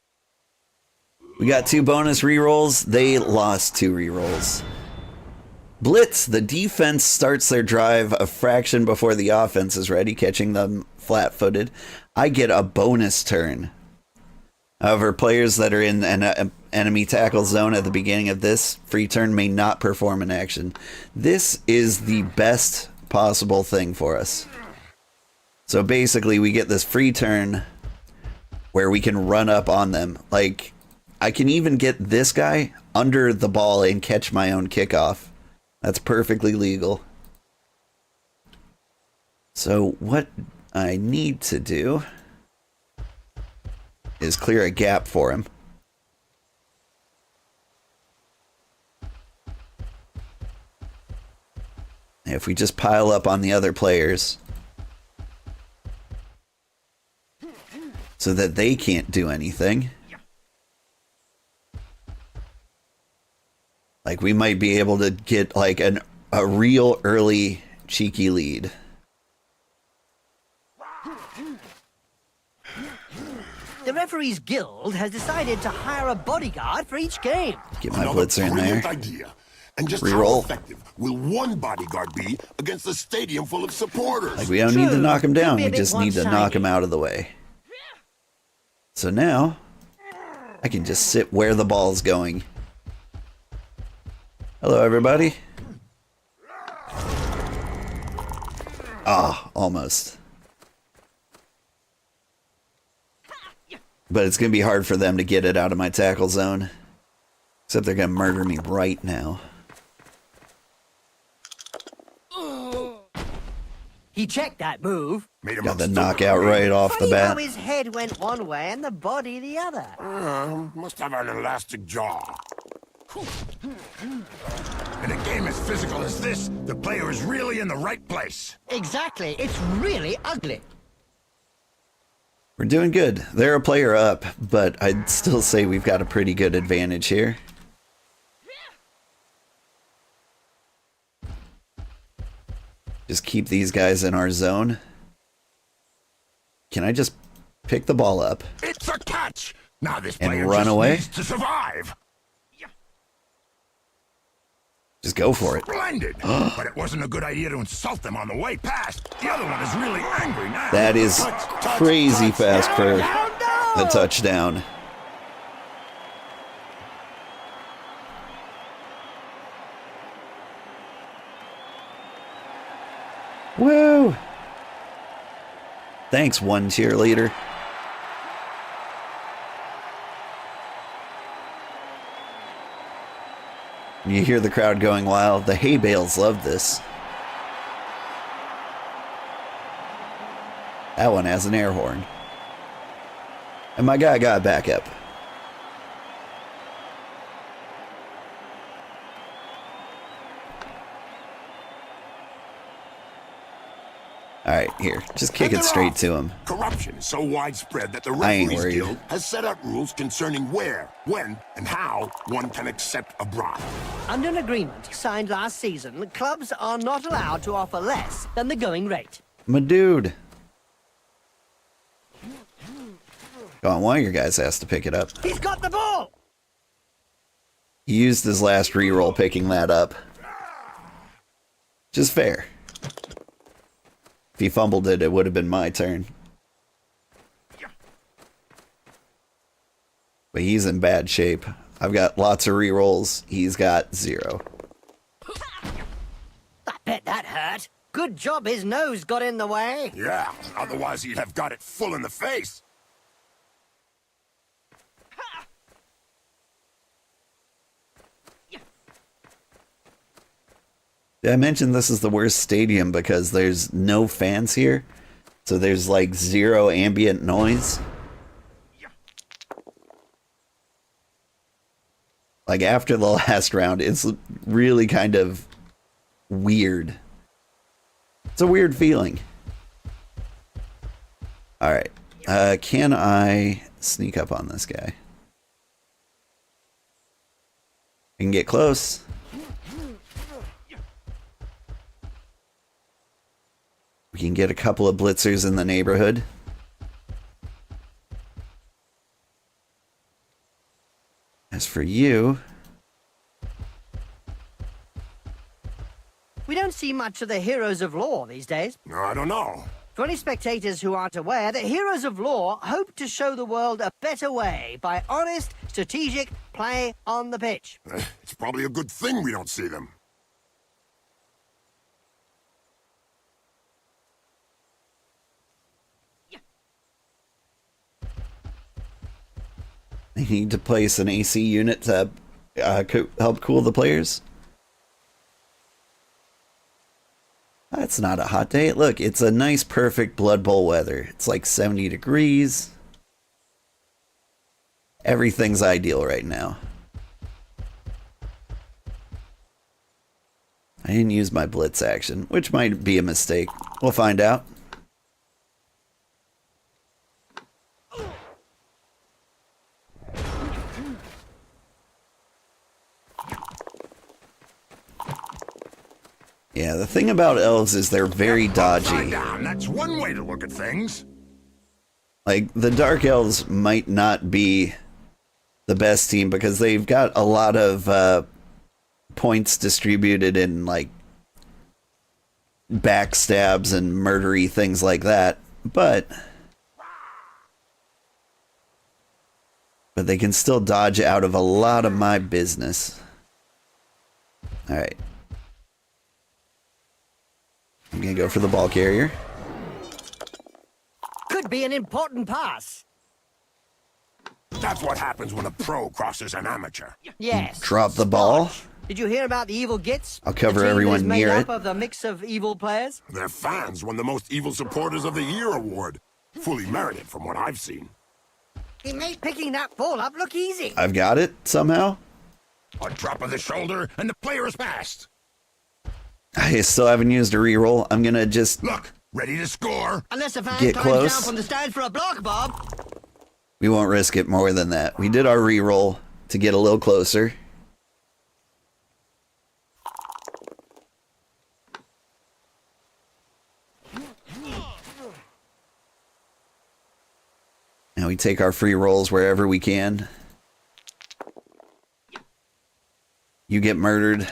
We got 2 bonus rerolls. They lost 2 rerolls. Blitz. The defense starts their drive a fraction before the offense is ready, catching them flat-footed. I get a bonus turn. However, players that are in an enemy tackle zone at the beginning of this free turn may not perform an action. This is the best possible thing for us. So basically, we get this free turn where we can run up on them. Like, I can even get this guy under the ball and catch my own kickoff. That's perfectly legal. So what I need to do is clear a gap for him. If we just pile up on the other players so that they can't do anything, like we might be able to get like a real early cheeky lead. The referees guild has decided to hire a bodyguard for each game. Get my blitzer in there. Idea. And just Reroll. how effective will one bodyguard be against a stadium full of supporters? Like we don't need to knock him down, Could be a we bit just need to knock one-sided. him out of the way. So now I can just sit where the ball's going. Hello everybody. Ah, almost. But it's going to be hard for them to get it out of my tackle zone. Except they're going to murder me right now. He checked that move. Made him Got the up knockout stupid. right off the Funny how bat. his head went one way and the body the other. Must have an elastic jaw. In a game as physical as this, the player is really in the right place. Exactly. It's really ugly. We're doing good. They're a player up, but I'd still say we've got a pretty good advantage here. Just keep these guys in our zone. Can I just pick the ball up? It's a catch! Now this And player run just away? needs to survive. Just go for it. Splendid! But it wasn't a good idea to insult them on the way past. The other one is really angry now. That is crazy fast for a touchdown. Woo! Thanks, one cheerleader. You hear the crowd going wild. The hay bales love this. That one has an air horn. And my guy got back up. Alright, here. Just kick And it they're straight off. to him. Corruption is so widespread that the I ain't referees worried. guild has set up rules concerning where, when, and how one can accept a bribe. Under an agreement signed last season, clubs are not allowed to offer less than the going rate. My dude. Go on, one of your guys has to pick it up. He's got the ball! He used his last reroll picking that up. Just fair. If he fumbled it, it would have been my turn. But he's in bad shape. I've got lots of rerolls. He's got 0. I bet that hurt. Good job his nose got in the way. Yeah, otherwise he'd have got it full in the face. Did I mention this is the worst stadium because there's no fans here? So there's like 0 ambient noise. Like after the last round, it's really kind of weird. It's a weird feeling. Alright. Can I sneak up on this guy? I can get close. We can get a couple of blitzers in the neighborhood. As for you, We don't see much of the heroes of law these days. No, I don't know. For any spectators who aren't aware, the heroes of law hope to show the world a better way by honest, strategic play on the pitch. It's probably a good thing we don't see them. they need to place an AC unit to help cool the players. It's not a hot day. Look, it's a nice, perfect Blood Bowl weather. It's like 70 degrees. Everything's ideal right now. I didn't use my blitz action, which might be a mistake. We'll find out. Yeah, the thing about elves is they're very dodgy. That's one way to look at things. Like, the Dark Elves might not be the best team because they've got a lot of points distributed in, like, backstabs and murdery things like that. But they can still dodge out of a lot of my business. Alright. I'm gonna go for the ball carrier. Could be an important pass. That's what happens when a pro crosses an amateur. Yes. Drop the ball. Did you hear about the Evil Gits? I'll cover the team everyone that is made near up it. of the mix of evil players? Their fans won the Most Evil Supporters of the Year award. Fully merited from what I've seen. He made picking that ball up look easy. I've got it somehow. A drop of the shoulder, and the player is passed. I still haven't used a reroll. I'm gonna just Look, ready to score. Unless a fan Get climbs close. down from the stand for a block, Bob. We won't risk it more than that. We did our reroll to get a little closer. Now we take our free rolls wherever we can. You get murdered.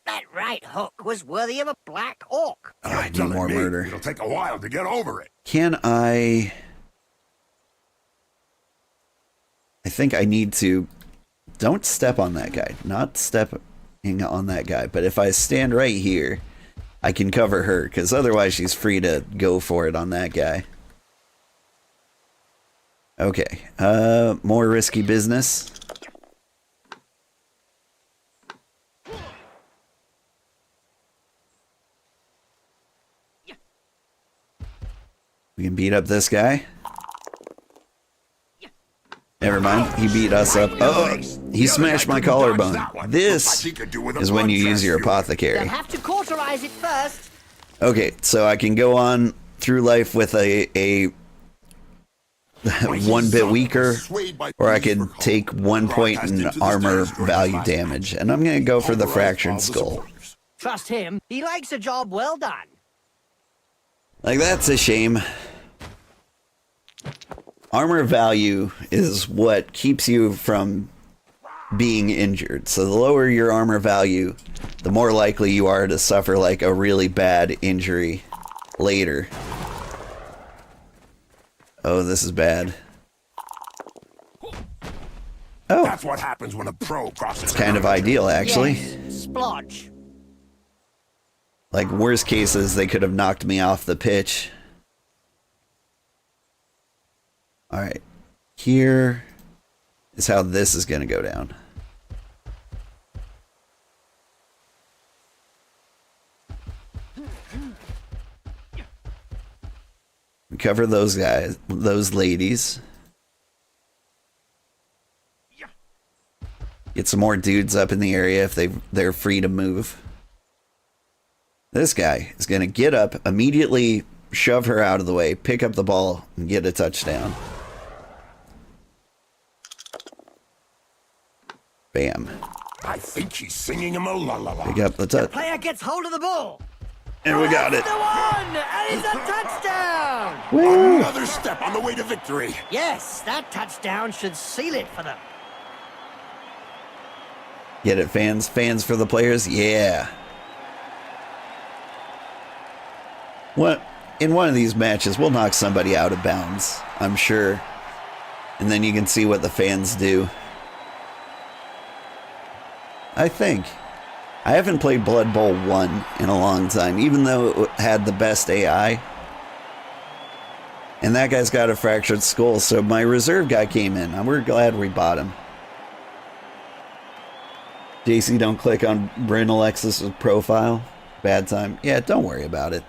That right hook was worthy of a black orc. Oh, I You're need telling more me murder. It'll take a while to get over it. Can I think I need to... Don't step on that guy. Not stepping on that guy. But if I stand right here, I can cover her. Because otherwise she's free to go for it on that guy. Okay. More risky business. We can beat up this guy. Never mind, he beat us up. Oh, he smashed my collarbone. This is when you use your They'll apothecary. have to cauterize it first. Okay, so I can go on through life with a one bit weaker, or I could take 1 point in armor value damage. And I'm going to go for the fractured skull. Trust him. He likes a job well done. Like, that's a shame. Armor value is what keeps you from being injured. So the lower your armor value, the more likely you are to suffer like a really bad injury later. Oh, this is bad. Oh, That's what happens when a pro crosses it's kind of ideal, actually. Yes, splodge. Like, worst cases, they could have knocked me off the pitch. Alright. Here is how this is going to go down. We cover those guys, those ladies. Get some more dudes up in the area if they're free to move. This guy is going to get up, immediately shove her out of the way, pick up the ball, and get a touchdown. Bam. I think he's singing him a lullaby. Pick up the touch. Player gets hold of the ball. And we got it. The one! And it's a touchdown! Another step on the way to victory. Yes, that touchdown should seal it for them. Get it, fans? Fans for the players? Yeah. What? In one of these matches, we'll knock somebody out of bounds, I'm sure. And then you can see what the fans do. I think. I haven't played Blood Bowl 1 in a long time, even though it had the best AI. And that guy's got a fractured skull, so my reserve guy came in. We're glad we bought him. JC, don't click on Bryn Alexis' profile. Bad time. Yeah, don't worry about it.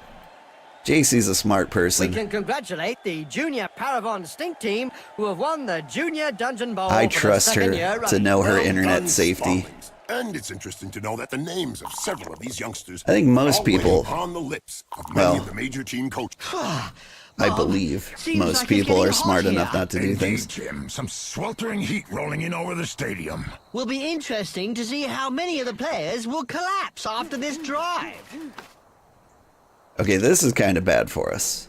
JC's a smart We person. can congratulate the Junior Paravon Stink Team, who have won the Junior Dungeon Bowl. I for the trust second year her to running. know her Well internet done, safety. Sparlings. And it's interesting to know that the names of several of these youngsters I think most are already people- on the lips of well, many of the major team coaches. I believe seems most like it's people getting are smart hot enough here. not to do Indeed, things. Jim. Some sweltering heat rolling in over the stadium. Will be interesting to see how many of the players will collapse after this drive. Okay, this is kind of bad for us.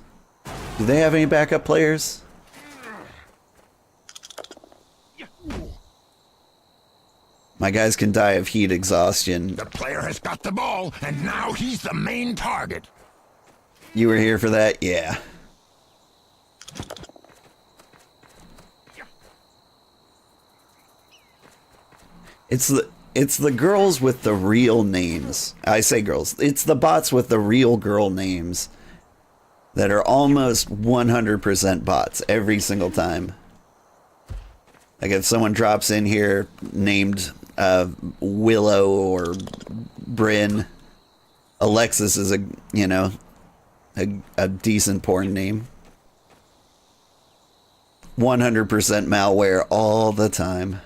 Do they have any backup players? My guys can die of heat exhaustion. The player has got the ball, and now he's the main target. You were here for that? Yeah. It's the girls with the real names. I say girls. It's the bots with the real girl names that are almost 100% bots every single time. Like if someone drops in here named Willow or Bryn, Alexis is a decent porn name. 100% malware all the time.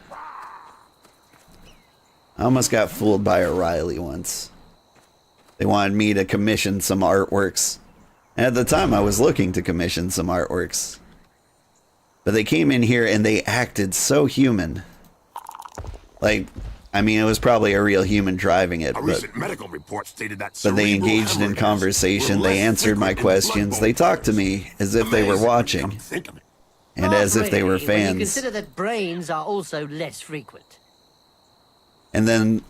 I almost got fooled by O'Reilly once. They wanted me to commission some artworks. And at the time I was looking to commission some artworks. But they came in here and they acted so human. Like, I mean, it was probably a real human driving it. A recent medical report stated that But they cerebral engaged in hemorrhages conversation. were They less answered my frequent in questions. Blood They Bowl talked to players. me as if they were Amazing, watching. come to think of it. And as if they were Not really, when you fans. consider that brains are also less frequent. And then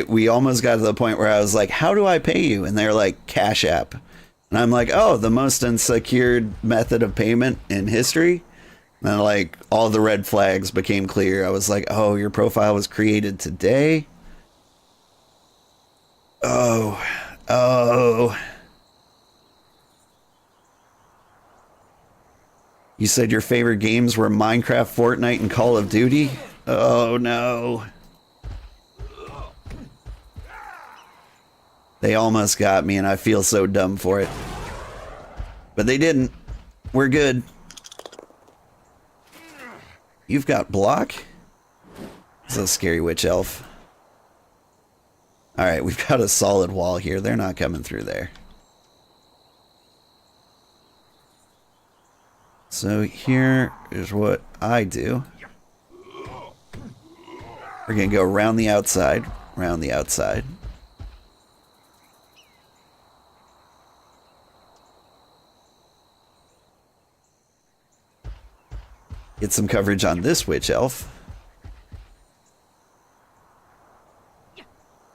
we almost got to the point where I was like, how do I pay you? And they're like, Cash App. And I'm like, oh, the most unsecured method of payment in history? And then, like, all the red flags became clear. I was like, oh, your profile was created today? Oh. You said your favorite games were Minecraft, Fortnite, and Call of Duty? Oh, no. They almost got me, and I feel so dumb for it. But they didn't. We're good. You've got block? It's a scary witch elf. Alright, we've got a solid wall here. They're not coming through there. So here is what I do. We're going to go around the outside. Around the outside. Get some coverage on this witch elf.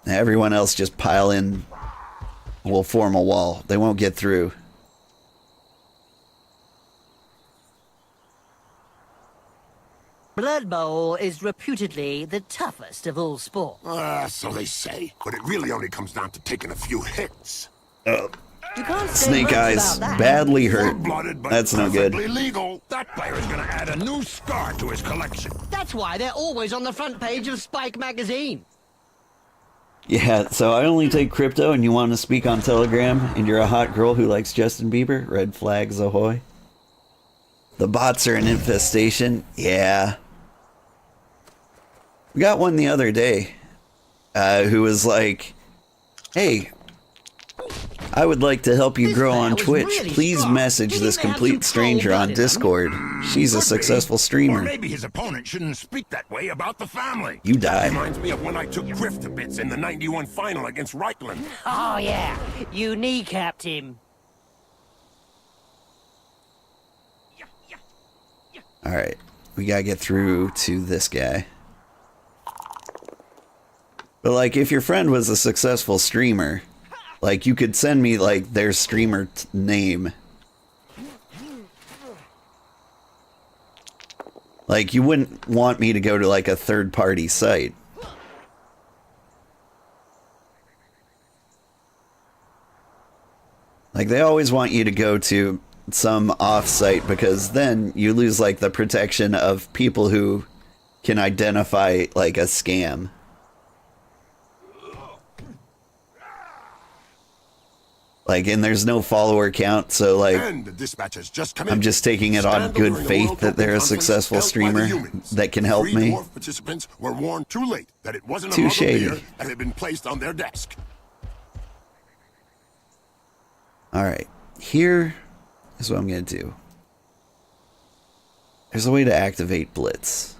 Everyone else just pile in. We'll form a wall. They won't get through. Blood Bowl is reputedly the toughest of all sports. So they say. But it really only comes down to taking a few hits. You can't say Snake much Eyes about that. badly hurt. Full-blooded, but That's no good. perfectly legal. That player is going to add a new scar to his collection. That's why they're always on the front page of Spike magazine. Yeah, so I only take crypto and you want to speak on Telegram and you're a hot girl who likes Justin Bieber? Red flags ahoy. The bots are an infestation. Yeah. We got one the other day who was like, hey, I would like to help you This grow player on was Twitch. really Please strong. message Did he this even have complete some stranger cold on blood in him? Discord. She's a Could be. successful Or streamer. maybe his opponent shouldn't speak that way about the family. You die. Reminds me of when I took Griff to bits in the 91 final against Reichland. Oh, yeah. You kneecapped him. Alright, we gotta get through to this guy. But like, if your friend was a successful streamer, like, you could send me, like, their streamer name. Like, you wouldn't want me to go to, like, a third-party site. Like, they always want you to go to some off-site because then you lose, like, the protection of people who can identify, like, a scam. Like, and there's no follower count, so like, And the dispatch has just come in. I'm just taking it on Scandal good during a faith World that they're a Open conference successful held by the streamer humans. that can help Three me. dwarf participants were warned too late that it wasn't Too a mug of shady. beer that had been placed on their desk. All right, here is what I'm gonna do. There's a way to activate Blitz.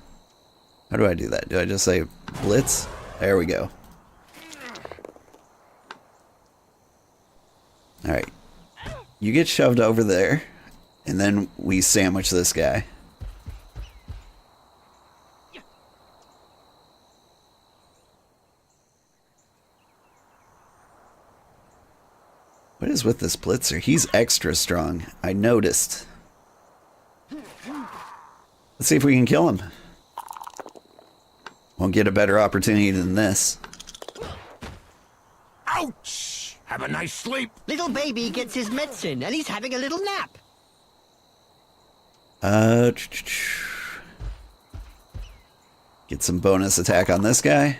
How do I do that? Do I just say Blitz? There we go. All right. You get shoved over there, and then we sandwich this guy. What is with this Blitzer? He's extra strong. I noticed. Let's see if we can kill him. Won't get a better opportunity than this. Ouch! Have a nice sleep. Little baby gets his medicine and he's having a little nap. Get some bonus attack on this guy.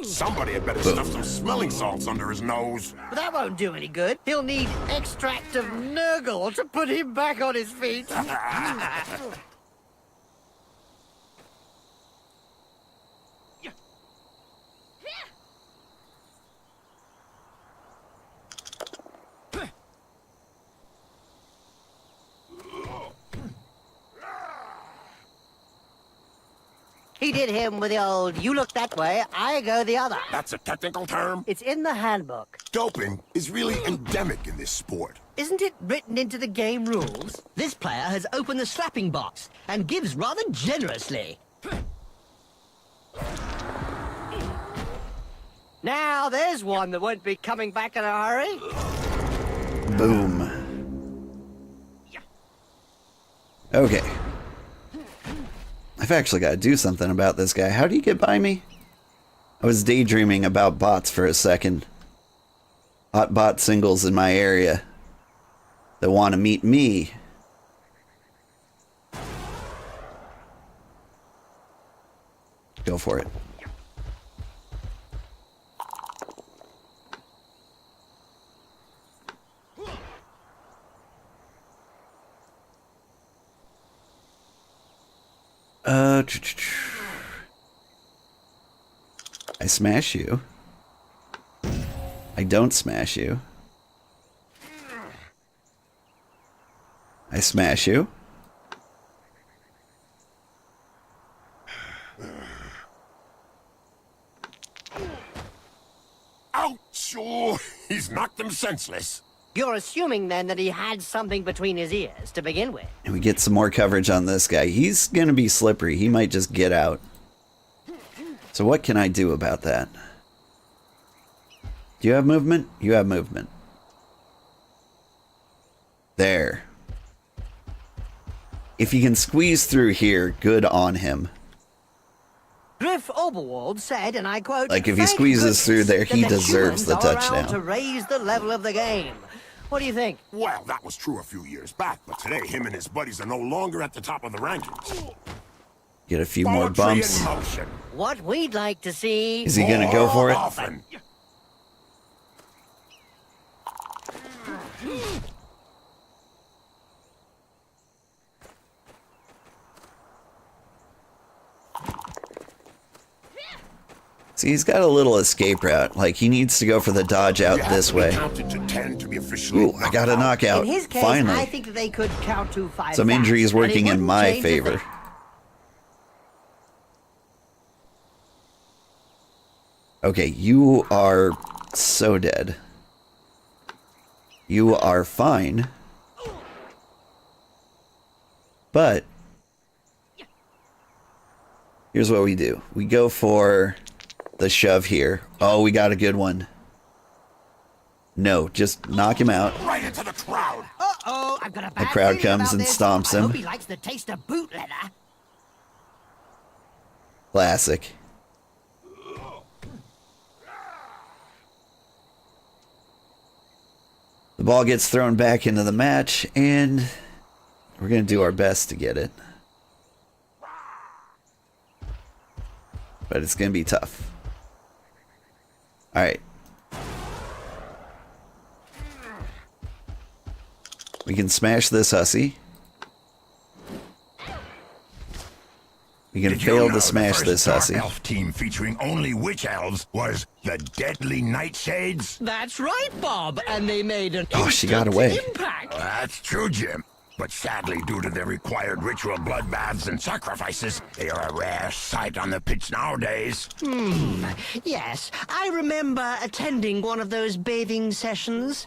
Somebody had better stuff some smelling salts under his nose. But that won't do any good. He'll need extract of Nurgle to put him back on his feet. He did him with the old, you look that way, I go the other. That's a technical term. It's in the handbook. Doping is really endemic in this sport. Isn't it written into the game rules? This player has opened the slapping box and gives rather generously. Now, there's one that won't be coming back in a hurry. Boom. Okay. I've actually got to do something about this guy. How do you get by me? I was daydreaming about bots for a second. Hot bot singles in my area that want to meet me. Go for it. I smash you. I don't smash you. I smash you. Ouch! Oh, he's knocked him senseless. You're assuming then that he had something between his ears to begin with. And we get some more coverage on this guy. He's gonna be slippery. He might just get out. So what can I do about that? Do you have movement? You have movement. There. If he can squeeze through here, good on him. Griff Oberwald said, and I quote, Like, if he "Thank squeezes through there, goodness he that the deserves the humans are touchdown." around to raise the level of the game. What do you think? Well, that was true a few years back, but today him and his buddies are no longer at the top of the rankings. Get a few more Poetry bumps. in motion. What we'd like to see... Is he gonna go for it? Often. See, he's got a little escape route. Like, he needs to go for the dodge out You have this to be way. counted to 10 to be officially Ooh, I got a knockout. In his case, Finally. I think that they could count to 5. Some injuries and it working in wouldn't my change a favor. thing. Okay, you are so dead. You are fine. But here's what we do. We go for the shove here. Oh, we got a good one. No, just knock him out. right into the crowd. Uh-oh, I've got a bad crowd feeling comes about and this. stomps I him. hope he likes the taste of boot leather. Classic. The ball gets thrown back into the match, and we're going to do our best to get it. But it's going to be tough. All right. We can smash this hussy. We can fail to smash this hussy. Elf team featuring only witch elves was the Deadly Nightshades. That's right, Bob. And they made an Oh, she got away. impact. That's true, Jim. But sadly, due to their required ritual bloodbaths and sacrifices, they are a rare sight on the pitch nowadays. Yes, I remember attending one of those bathing sessions.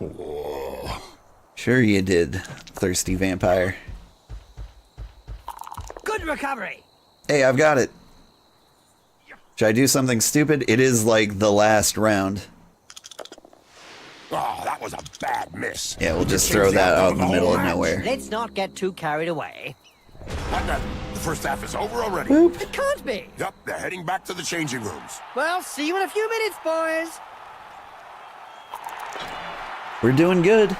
Sure you did, thirsty vampire. Good recovery. Hey, I've got it. Should I do something stupid? It is like the last round. Oh, that was a bad miss. Yeah, we'll just throw that out in the middle of nowhere. Let's not get too carried away. What the first half is over already. Boop. It can't be. Yep, they're heading back to the changing rooms. Well, see you in a few minutes, boys. We're doing good.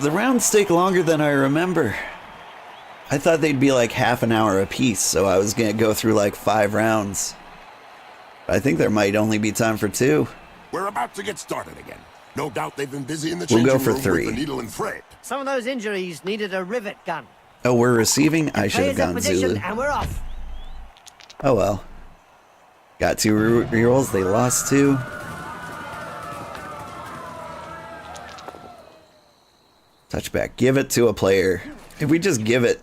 The rounds take longer than I remember. I thought they'd be like half an hour apiece, so I was gonna go through like 5 rounds. I think there might only be time for 2. We're about to get started again. No doubt they've been busy in the We'll changing go for room 3. with the needle and thread. Some of those injuries needed a rivet gun. Oh, we're receiving? I should have Players in gone position, Zulu. and we're off. Oh well. Got 2 rerolls, they lost 2. Touchback. Give it to a player. If we just give it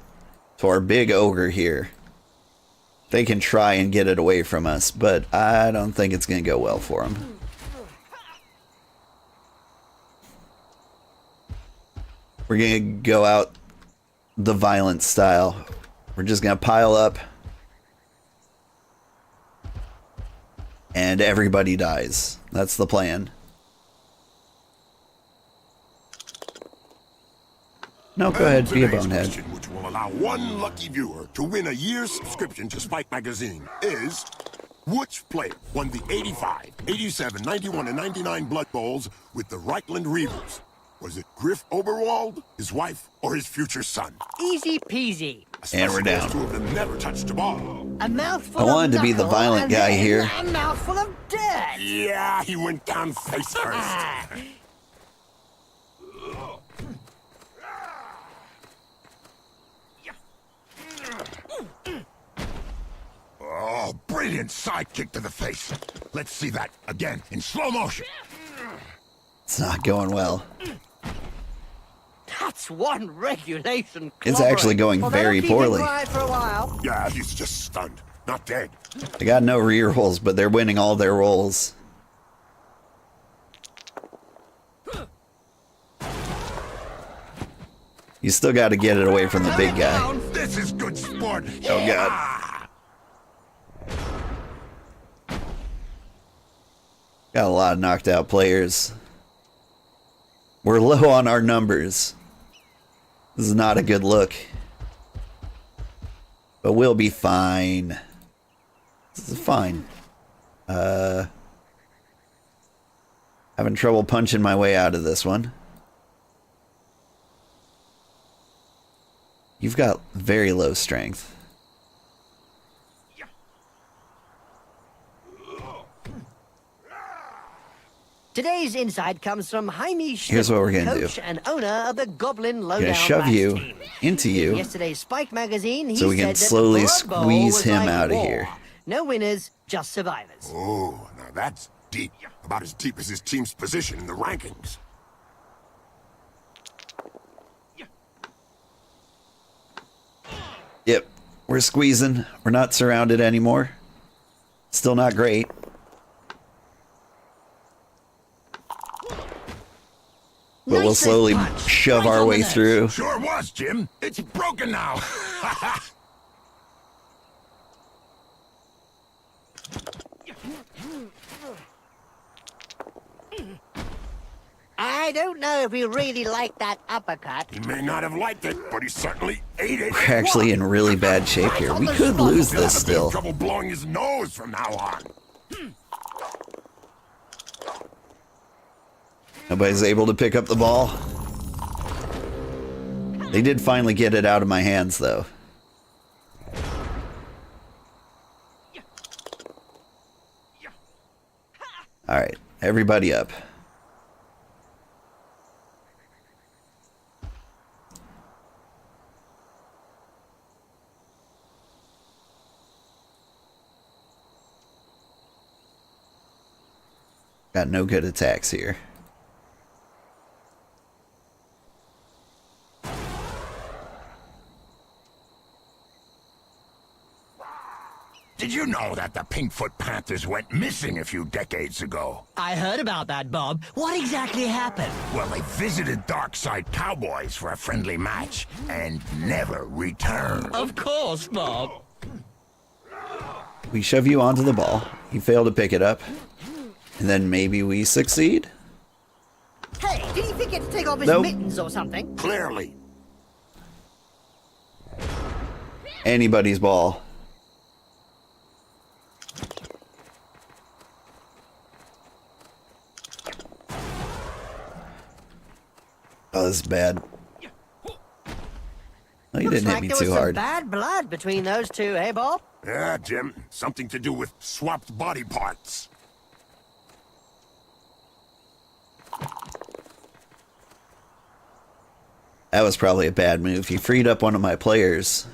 to our big ogre here, they can try and get it away from us, but I don't think it's going to go well for them. We're going to go out the violent style. We're just going to pile up, and everybody dies. That's the plan. No, go ahead, be a Today's bonehead. question, which will allow one lucky viewer to win a year's subscription to Spike Magazine, is which player won the 85, 87, 91, and 99 Blood Bowls with the Reichland Reavers? Was it Griff Oberwald, his wife, or his future son? Easy peasy. And we're Especially down. those 2 of them never touched a ball. A mouthful I wanted of to be the knuckle violent and guy then here. A mouthful of dirt. Yeah, he went down face first. Ah, Oh, brilliant sidekick to the face. Let's see that again in slow motion. It's not going well. that's one regulation. It's actually going Well, that'll very keep him poorly. quiet for a while. Yeah, he's just stunned, not dead. They got no rerolls, but they're winning all their rolls. You still got to get it away from the big guy. This is good sport. Oh, God. Got a lot of knocked out players. We're low on our numbers. This is not a good look. But we'll be fine. This is fine. Having trouble punching my way out of this one. You've got very low strength. Today's insight comes from Jaime Schmidt, Here's what we're gonna coach do. and owner of the Goblin Lowdown. I'm gonna shove Blast you team. into In you. yesterday's Spike magazine, he So we can said that slowly Blood Bowl squeeze was him like out of war. here. No winners, just survivors. Oh, now that's deep. About as deep as his team's position in the rankings. Yep, we're squeezing. We're not surrounded anymore. Still not great. But we'll Nicely slowly punched. shove Right our on way the nose. through. Sure was, Jim. It's broken now. I don't know if we really like that uppercut. He may not have liked it, but he certainly ate it. We're actually in really bad shape here. We could lose He'll this have a bit still. of trouble blowing his nose from now on. Nobody's able to pick up the ball. They did finally get it out of my hands, though. All right, everybody up. Got no good attacks here. Did you know that the Pinkfoot Panthers went missing a few decades ago? I heard about that, Bob. What exactly happened? Well, they visited Darkside Cowboys for a friendly match and never returned. Of course, Bob. We shove you onto the ball. You fail to pick it up. And then maybe we succeed? Hey, did he think he had to take off his Nope. mittens or something? Clearly. Anybody's ball. Oh, this is bad. No, you Looks didn't hit like me there too was some hard. bad blood between those two, eh, Bob? Yeah, Jim. Something to do with swapped body parts. That was probably a bad move. You freed up one of my players.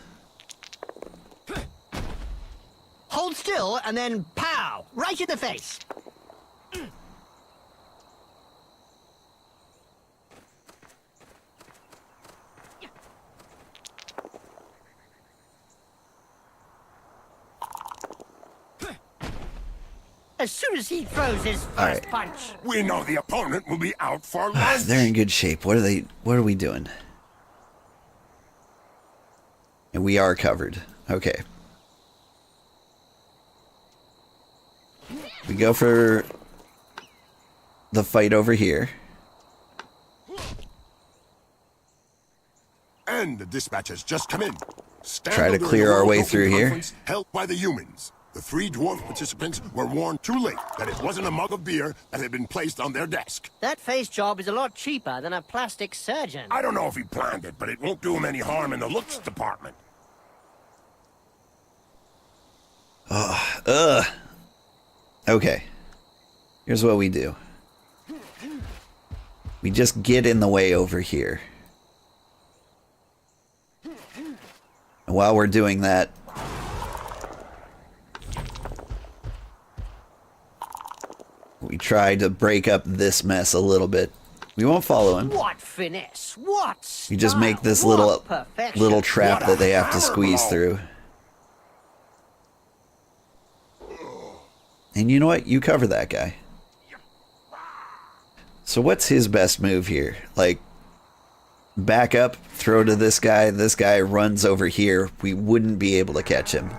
Hold still and then pow! Right in the face. As soon as he throws his first right. punch. We know the opponent will be out for lunch. They're in good shape. What are we doing? And we are covered. Okay. We go for the fight over here. And the dispatch has just come in. Try to clear our way through here. Held by the humans. The 3 dwarf participants were warned too late that it wasn't a mug of beer that had been placed on their desk. That face job is a lot cheaper than a plastic surgeon. I don't know if he planned it, but it won't do him any harm in the looks department. Okay. Here's what we do. We just get in the way over here. And while we're doing that, we try to break up this mess a little bit. We won't follow him. What finesse! What style! You just make this what little perfection. trap What a that they have to hammer squeeze blow. through. And you know what? You cover that guy. So what's his best move here? Like, back up, throw to this guy runs over here. We wouldn't be able to catch him.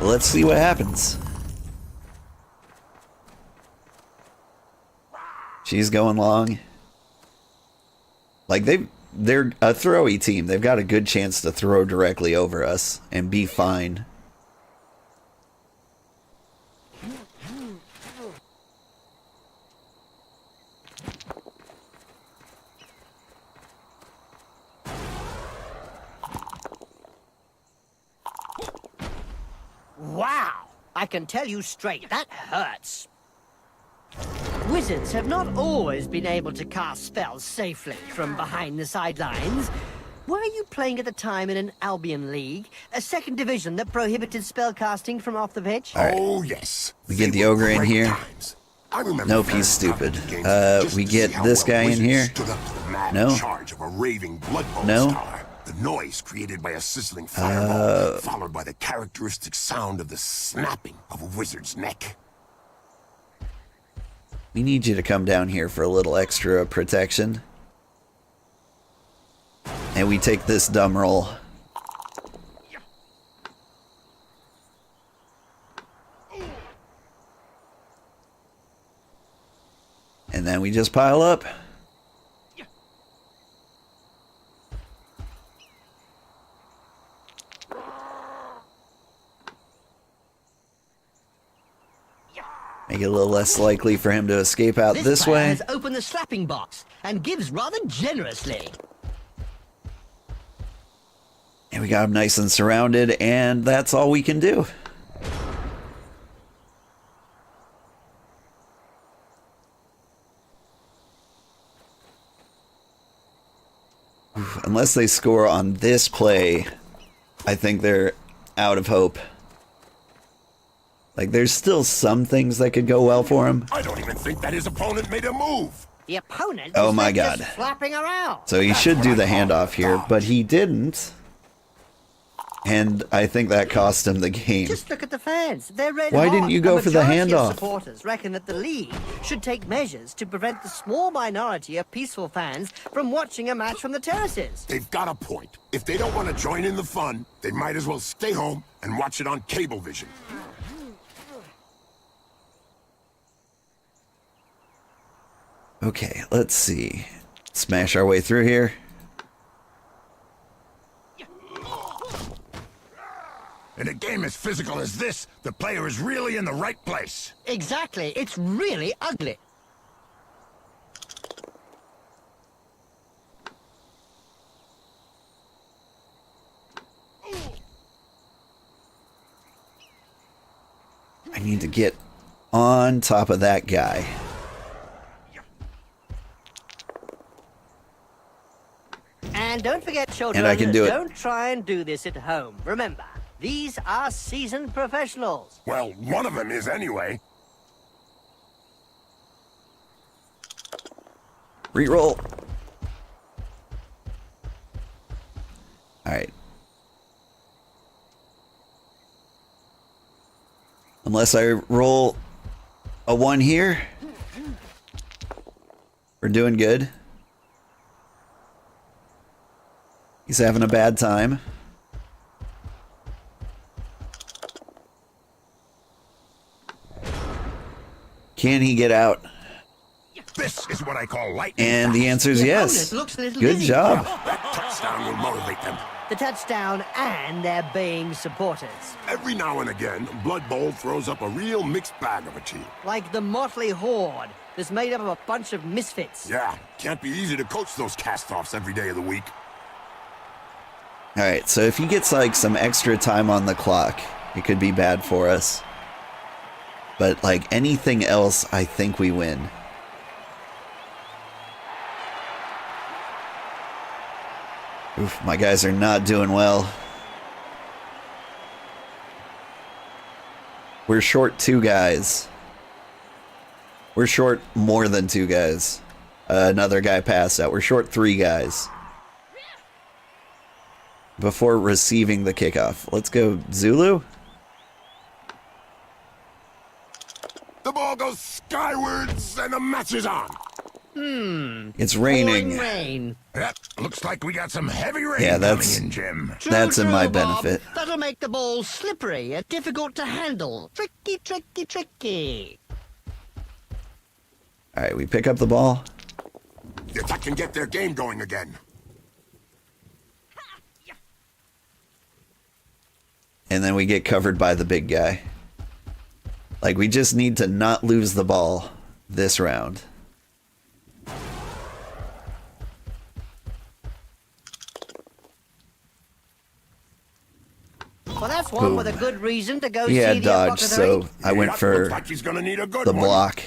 Let's see what happens. She's going long. Like, they're a throwy team. They've got a good chance to throw directly over us and be fine. Wow! I can tell you straight, that hurts. Wizards have not always been able to cast spells safely from behind the sidelines. Were you playing at the time in an Albion League, a second division that prohibited spellcasting from off the pitch? All right. Oh, yes. We get They the were ogre in great here. times. I remember Nope, very he's stupid. games just We to get see how this well guy in Wizards here. Stood up to the mad No. charge of a raving Blood Bowl No. star. The noise created by a sizzling fireball, followed by the characteristic sound of the snapping of a wizard's neck. We need you to come down here for a little extra protection. And we take this dumb roll. And then we just pile up. Make it a little less likely for him to escape out this player way. has opened the slapping box and gives rather generously. And we got him nice and surrounded, and that's all we can do. unless they score on this play, I think they're out of hope. Like, there's still some things that could go well for him. I don't even think that his opponent made a move. The opponent Oh is my just God. flapping around. So he should do the handoff here, but he didn't. And I think that cost him the game. Just look at the fans. They're red Why hot. didn't you go A for the majority of handoff? Supporters reckon that the league should take measures to prevent the small minority of peaceful fans from watching a match from the terraces. They've got a point. If they don't want to join in the fun, they might as well stay home and watch it on Cablevision. Okay, let's see. Smash our way through here. In a game as physical as this, the player is really in the right place. Exactly. It's really ugly. I need to get on top of that guy. And don't forget, children, And I can do it. Don't try and do this at home. Remember, these are seasoned professionals. Well, one of them is anyway. Reroll. Alright. Unless I roll a 1 here, we're doing good. He's having a bad time. Can he get out? This is what I call lightning. And the answer is yes. opponent looks a little Good dizzy. job. That touchdown will motivate them. The touchdown and their baying supporters. Every now and again, Blood Bowl throws up a real mixed bag of a team. Like the motley horde that's made up of a bunch of misfits. Yeah, can't be easy to coach those cast-offs every day of the week. Alright, so if he gets like some extra time on the clock, it could be bad for us. But like anything else, I think we win. Oof, my guys are not doing well. We're short 2 guys. We're short more than 2 guys. Another guy passed out. We're short 3 guys. Before receiving the kickoff. Let's go Zulu. The ball goes skywards and the match is on. It's raining. Pouring rain. Yep, looks like we got some heavy rain Yeah, that's- coming in, Jim. That's in my Bob. benefit. That'll make the ball slippery and difficult to handle. Tricky, tricky, tricky. Alright, we pick up the ball. The attack can get their game going again. And then we get covered by the big guy. Like, we just need to not lose the ball this round. Well, that's one with a good reason to go He see had the dodge, so apothecary. I went Yep, for looks like he's gonna need a good the one. block.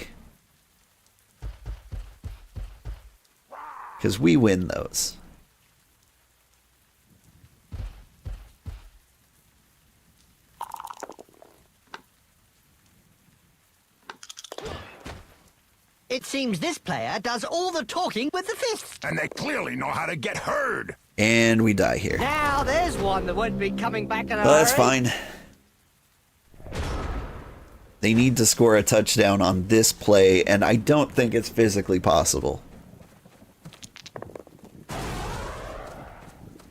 Because we win those. It seems this player does all the talking with the fist. And they clearly know how to get heard. And we die here. Now, there's one that won't be coming back in a Well, that's hurry. fine. They need to score a touchdown on this play, and I don't think it's physically possible.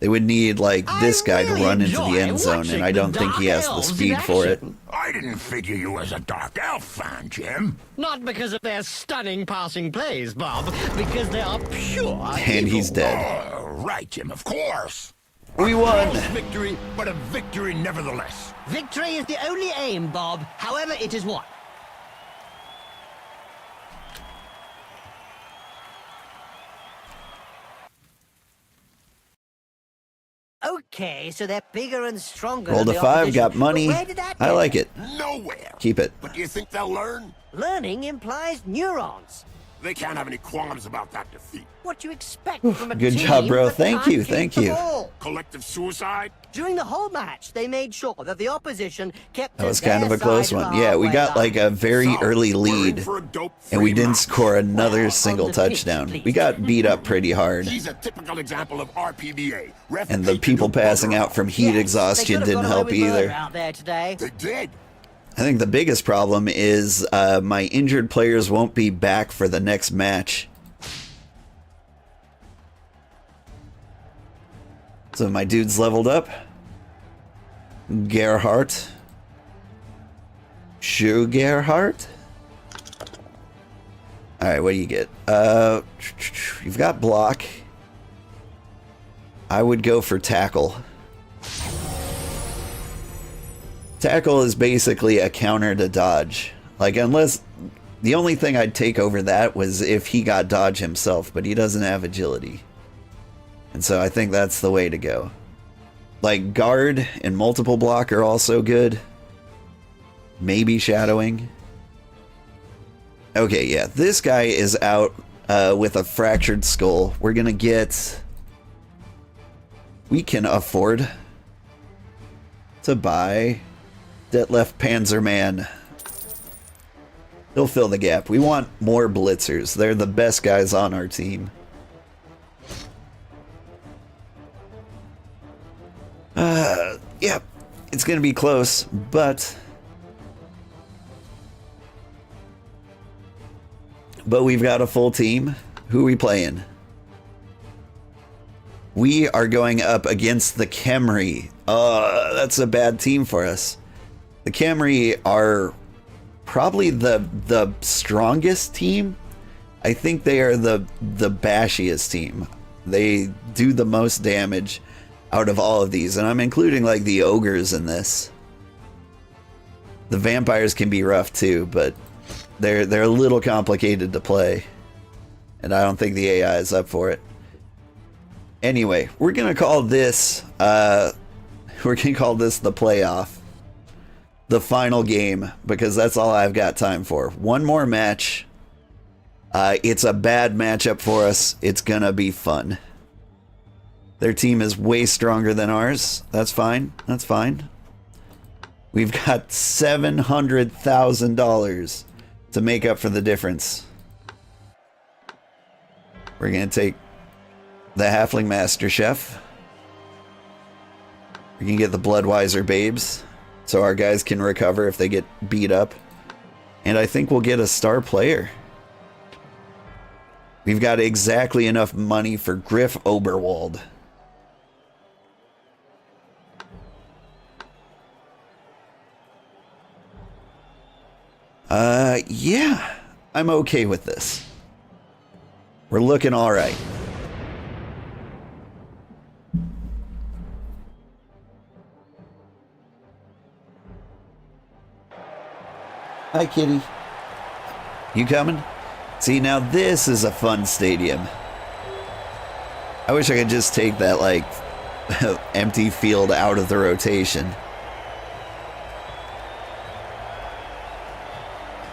They would need, like, this guy to really run into the enjoy end zone, watching and I the don't think he has the Dark Elves in speed for it. action. I didn't figure you as a Dark Elf fan, Jim. Not because of their stunning passing plays, Bob, because they are pure. And he's dead. Oh, right, Jim, of course. We won! Close victory, but a victory nevertheless. Victory is the only aim, Bob. However, it is won. Okay, so they're bigger and stronger. Rolled than a the 5, opposition. got money. But where did that I get like them? it. Nowhere. Keep it. But do you think they'll learn? Learning implies neurons. They can't have any qualms about that defeat. What do you expect from a Good team job, bro. that Thank can't you, keep thank the you. ball? Collective suicide? During the whole match, they made sure that the opposition kept That was kind of a close one. Yeah, we got like a very early lead, and we didn't score another single touchdown. We got beat up pretty hard. He's a typical example of RPBA. And the people passing out from heat exhaustion didn't help either. Out there today. They did. I think the biggest problem is my injured players won't be back for the next match. So my dude's leveled up. Gerhardt. Sugarheart. Alright, what do you get? You've got block. I would go for tackle. Tackle is basically a counter to dodge. Like, unless... The only thing I'd take over that was if he got dodge himself, but he doesn't have agility. And so I think that's the way to go. Like, guard and multiple block are also good. Maybe shadowing. Okay, yeah. This guy is out with a fractured skull. We're gonna get... We can afford to buy Detlef Panzerman. He'll fill the gap. We want more blitzers. They're the best guys on our team. Yeah, it's gonna be close, but we've got a full team. Who are we playing? We are going up against the Khemri. That's a bad team for us. The Khemri are probably the strongest team. I think they are the bashiest team. They do the most damage out of all of these, and I'm including like the ogres in this. The vampires can be rough too, but they're a little complicated to play, and I don't think the AI is up for it. Anyway, we're gonna call this the playoff, the final game, because that's all I've got time for. One more match. It's a bad matchup for us. It's gonna be fun. Their team is way stronger than ours. That's fine. That's fine. We've got $700,000 to make up for the difference. We're going to take the Halfling Master Chef. We can get the Bloodweiser Babes, so our guys can recover if they get beat up. And I think we'll get a star player. We've got exactly enough money for Griff Oberwald. Yeah, I'm okay with this. We're looking all right. Hi, kitty. You coming? See, now this is a fun stadium. I wish I could just take that, like, empty field out of the rotation.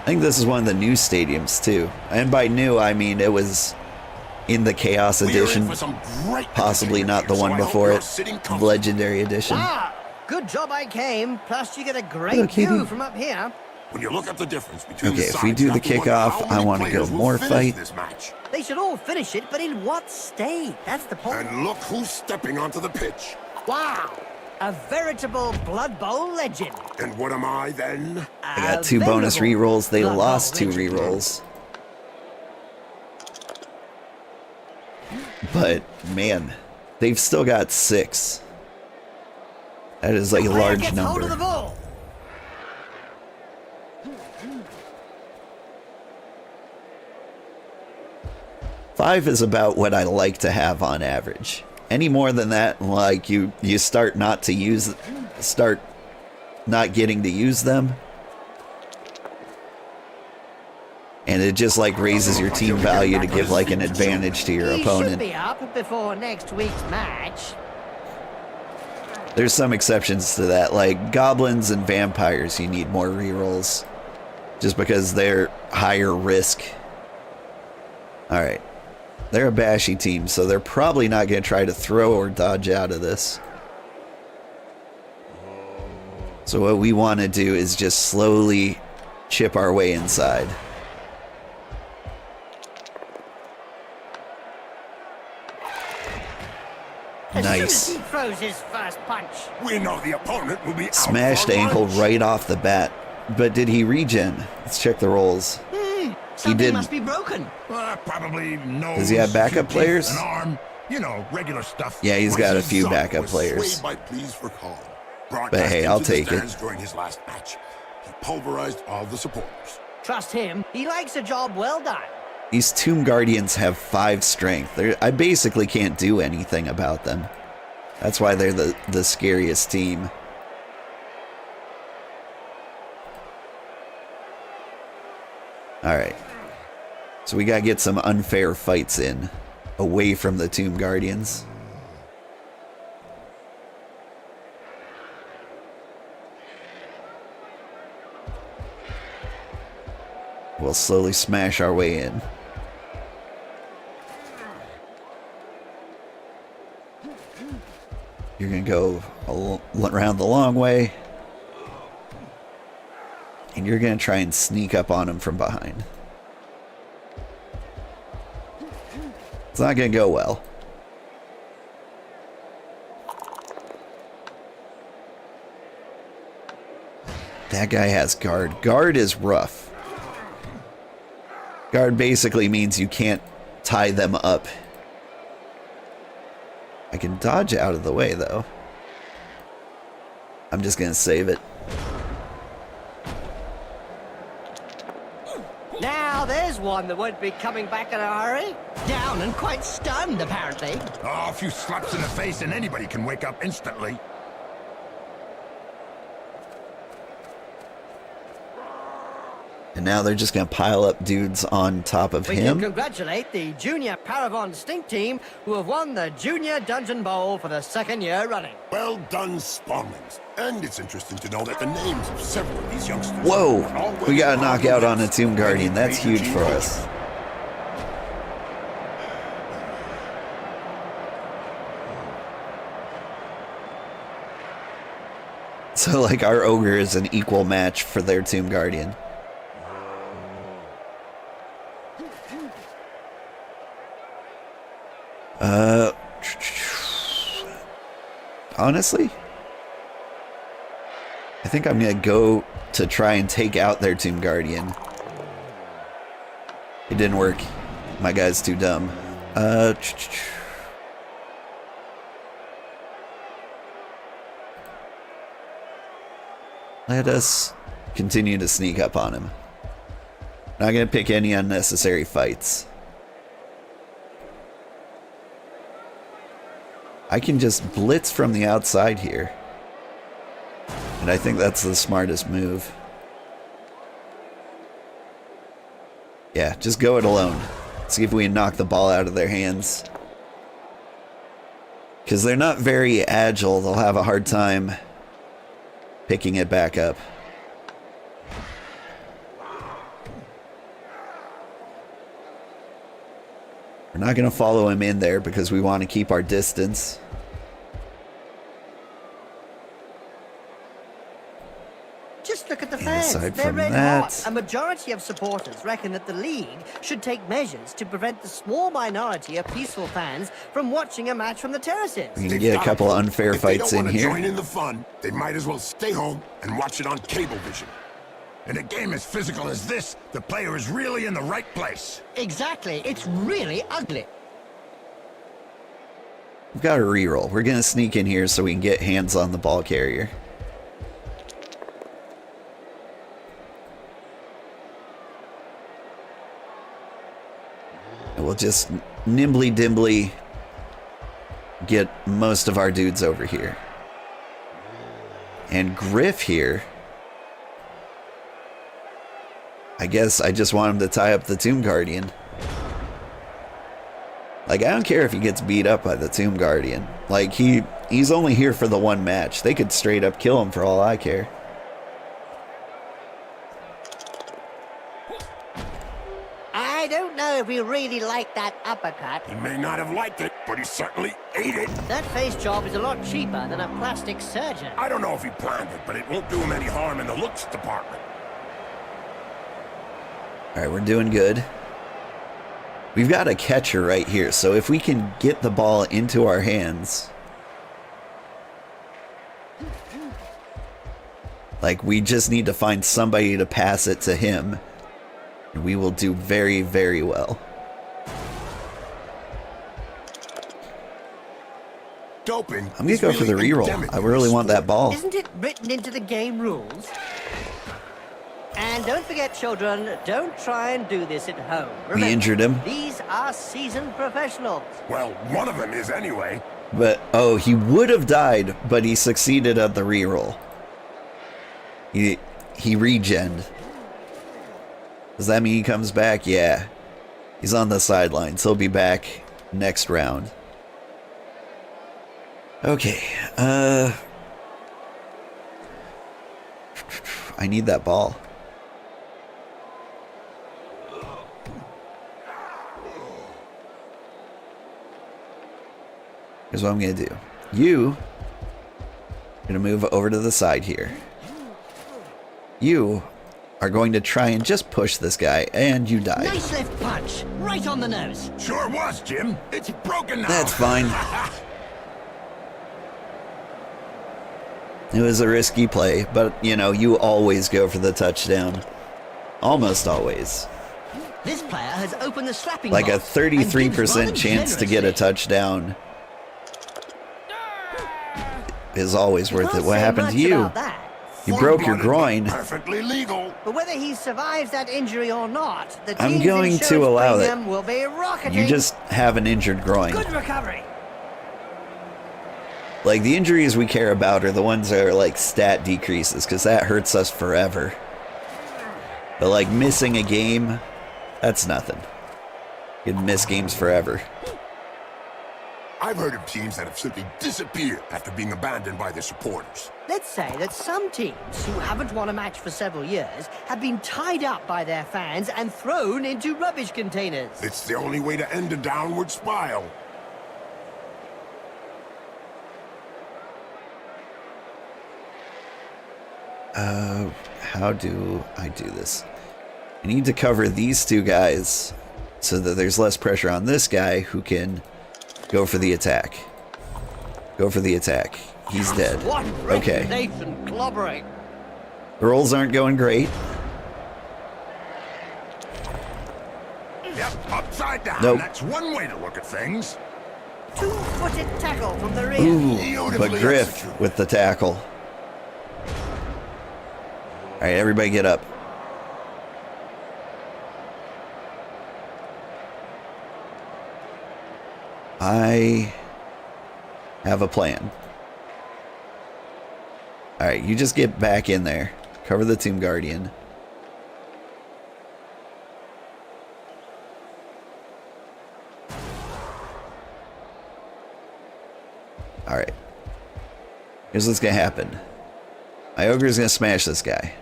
I think this is one of the new stadiums too, and by new I mean it was in the Chaos Edition, possibly not the one before it, Legendary Edition. Wow, good job I came. Plus you get a great view from up here. When you look at the difference between Okay, if we do the kickoff, I want to go more fight. This match. They should all finish it, but in what state? That's the point. And look who's stepping onto the pitch. Wow, a veritable Blood Bowl legend. And what am I then? I got 2 bonus rerolls. They lost 2 rerolls. But man, they've still got 6. That is like a large number. Hold of the ball. Five is about what I like to have on average. Any more than that, like you start not getting to use them, and it just like raises your team value to give like an advantage to your He opponent. should be up before next week's match. There's some exceptions to that, like goblins and vampires. You need more rerolls, just because they're higher risk. All right. They're a bashy team, so they're probably not going to try to throw or dodge out of this. So what we want to do is just slowly chip our way inside. Nice. As soon as he throws his first punch. We know the opponent will be out Smashed for ankle lunch. right off the bat. But did he regen? Let's check the rolls. Something didn't. must be broken. Probably no. Does he have backup players? An arm, you know, regular stuff. Yeah, he's got a few Son backup was players. swayed by pleas for calm. But hey, I'll take it. During his last match, he pulverized all the supporters. Trust him. He likes a job well done. These Tomb Guardians have 5 strength. I basically can't do anything about them. That's why they're the scariest team. Alright. So we gotta get some unfair fights in. Away from the Tomb Guardians. We'll slowly smash our way in. You're gonna go around the long way. And you're gonna try and sneak up on him from behind. It's not gonna go well. That guy has guard. Guard is rough. Guard basically means you can't tie them up. I can dodge out of the way, though. I'm just gonna save it. Now there's one that won't be coming back in a hurry. Down and quite stunned, apparently. Oh, a few slaps in the face and anybody can wake up instantly. And now they're just gonna pile up dudes on top of We can him. congratulate the Junior Paravon Stink Team, who have won the Junior Dungeon Bowl for the 2nd year running. Well done, Spawnlings. And it's interesting to know that the names of several of these youngsters... Whoa! are always We got a on the knockout on a list Tomb of Guardian. any That's major huge for team us. coaches. So, like, our ogre is an equal match for their Tomb Guardian. Honestly, I think I'm gonna go to try and take out their Tomb Guardian. It didn't work. My guy's too dumb. Let us continue to sneak up on him. Not gonna pick any unnecessary fights. I can just blitz from the outside here. And I think that's the smartest move. Yeah, just go it alone. See if we can knock the ball out of their hands. Because they're not very agile. They'll have a hard time picking it back up. We're not going to follow him in there because we want to keep our distance. Just look at the And fans. aside They're from red that- hot. A majority of supporters reckon that the league should take measures to prevent the small minority of peaceful fans from watching a match from the terraces. We can They've get a got couple to. unfair If they fights don't in wanna here. join in the fun, they might as well stay home and watch it on Cablevision. In a game as physical as this, the player is really in the right place. Exactly. It's really ugly. We've got a reroll. We're going to sneak in here so we can get hands on the ball carrier. And we'll just nimbly-dimbly get most of our dudes over here. And Griff here, I guess I just want him to tie up the Tomb Guardian. Like, I don't care if he gets beat up by the Tomb Guardian. Like, he's only here for the one match. They could straight up kill him for all I care. I don't know if he really liked that uppercut. He may not have liked it, but he certainly ate it. That face job is a lot cheaper than a plastic surgeon. I don't know if he planned it, but it won't do him any harm in the looks department. All right, we're doing good. We've got a catcher right here, so if we can get the ball into our hands, like, we just need to find somebody to pass it to him, and we will do very, very well. Doping. I'm gonna go for the reroll. I really want that ball. Isn't it written into the game rules? And don't forget, children, don't try and do this at home. Remember, We injured him. These are seasoned professionals. Well, one of them is anyway. But, oh, he would have died, but he succeeded at the reroll. He regened. Does that mean he comes back? Yeah. He's on the sidelines. He'll be back next round. Okay. I need that ball. Here's what I'm going to do. You are going to move over to the side here. You are going to try and just push this guy, and you die. Nice left punch, right on the nose. Sure was, Jim. It's broken now. That's fine. It was a risky play, but, you know, you always go for the touchdown. Almost always. This player has opened the slapping Like a box and gives 33% rather chance to get a generously. touchdown is always worth it. Can't What say happened to much you? about that. You broke your Full-blooded, groin. but perfectly legal. But whether he survives that injury or not, the I'm team's going to insurance allow it. premium will be rocketing. You just have an injured groin. Good recovery. Like, the injuries we care about are the ones that are like stat decreases, because that hurts us forever. But like missing a game, that's nothing. You can miss games forever. I've heard of teams that have simply disappeared after being abandoned by their supporters. Let's say that some teams who haven't won a match for several years have been tied up by their fans and thrown into rubbish containers. It's the only way to end a downward spiral. How do I do this? I need to cover these two guys so that there's less pressure on this guy who can go for the attack. Go for the attack. He's dead. What Okay. reputation clobbering. The rolls aren't going great. Yep, upside down. Nope. That's one way to look at things. Two-footed tackle from the rear. Ooh, but Beautifully Griff executed. with the tackle. All right, everybody get up. I have a plan. All right, you just get back in there. Cover the Tomb Guardian. All right. Here's what's going to happen. My ogre is going to smash this guy.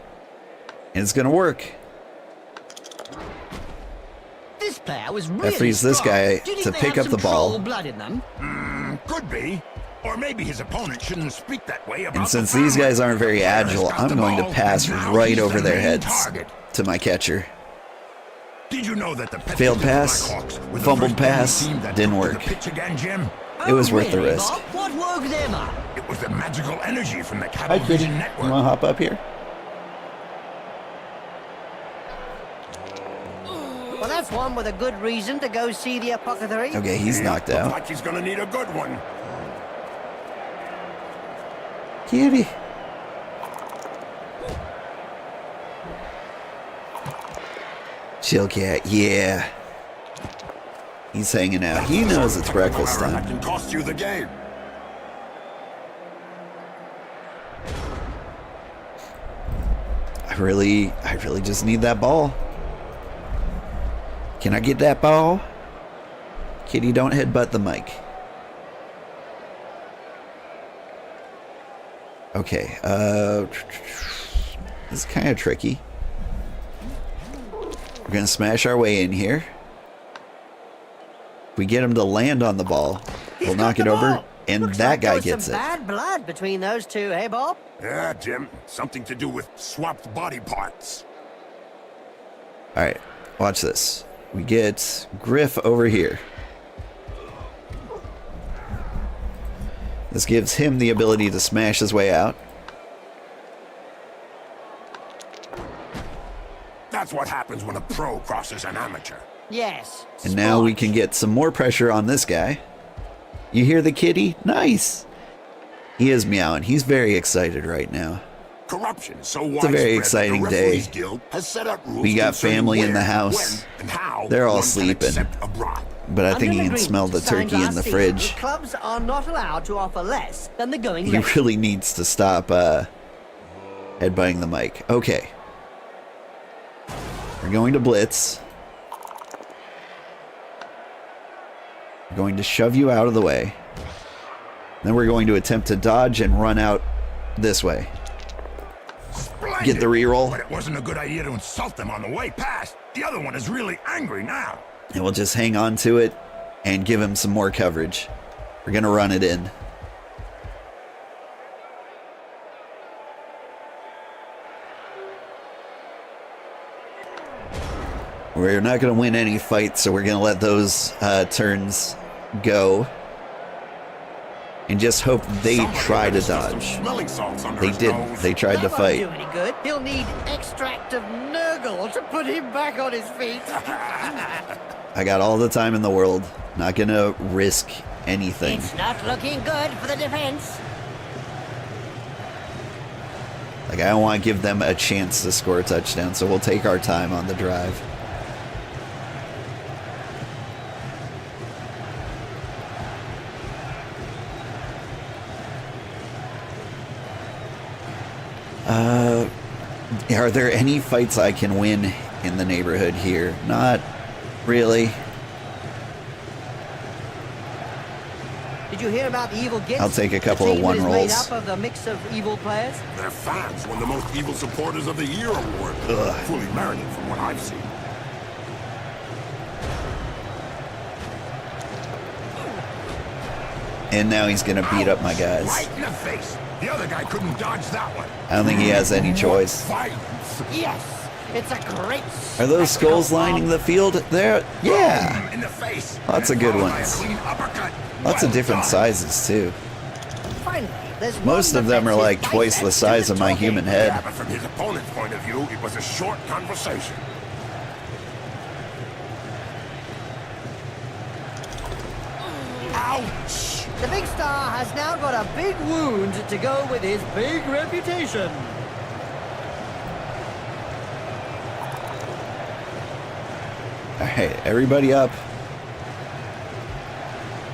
And it's going to work. This player was really frees this strong. guy Do you think to they pick have up some the ball. troll blood in them? Could be. Or maybe his opponent shouldn't speak that way about And the since these family. guys aren't very Player's agile, got I'm the going to ball, pass and now right he's over the their main heads target. to my catcher. Did you know that the Failed pass, fumbled pass, didn't work. Pitch again, Jim? It was worth the really, risk. Bob? What woke them up? It was the magical energy from the Hi, Cablevision Kitty. You network. want to hop up here? Well, that's one with a good reason to go see the apothecary. Okay, he's knocked Looks out. like he's gonna need a good one. Kitty. Chill cat, yeah. He's hanging out. He knows it's breakfast However, that time. can cost you the game. I really just need that ball. Can I get that ball? Kitty, don't headbutt the mic. Okay, this is kind of tricky. We're going to smash our way in here. We get him to land on the ball. We'll knock it over, and Looks that like there guy was gets some it. bad blood between those two, hey, Bob? Yeah, Jim. Something to do with swapped body parts. All right, watch this. We get Griff over here. This gives him the ability to smash his way out. That's what happens when a pro crosses an amateur. Yes. And now we sport. can get some more pressure on this guy. You hear the kitty? Nice. He is meowing. He's very excited right now. Corruption is so It's a very widespread that exciting the day. Referees Guild has set up rules We got concerning family in where, the house. when, and how They're all one can sleeping. accept a bribe. But I think Under he an can smell the agreement turkey signed in the last fridge. season, clubs are not allowed to offer less than the going He rate. really needs to stop headbutting the mic. Okay. We're going to blitz. We're going to shove you out of the way. Then we're going to attempt to dodge and run out this way. Splendid. Get the reroll. But it wasn't a good idea to insult them on the way past. The other one is really angry now. And we'll just hang on to it and give him some more coverage. We're going to run it in. We're not going to win any fights, so we're going to let those turns go. And just hope they Somebody try to better stuff some dodge. smelling salts under They his did. nose. They tried to That fight. won't do any good. He'll need extract of Nurgle to put him back on his feet. I got all the time in the world. Not going to risk anything. It's not looking good for the defense. Like, I don't want to give them a chance to score a touchdown, so we'll take our time on the drive. Are there any fights I can win in the neighborhood here? Not really. Did you hear about the evil gifts? I'll take a couple The of team one is rolls. made up of a mix of evil players. Their fans won the Most Evil Supporters of the Year award. Fully merited from what I've seen. And now he's going to beat up my guys. Right in the face. The other guy couldn't dodge that one. I don't think he has any choice. Violence. Yes, it's a great. Are those skulls lining the field? There, yeah. Boom, in the face. Lots of good Followed by a ones. clean uppercut. Lots of Well different done. sizes, too. Finally, there's Most one of them are defensive like twice the bicep size to of my talking. human Yeah, head. but from his opponent's point of view, it was a short conversation. Ouch! The big star has now got a big wound to go with his big reputation. Alright, everybody up.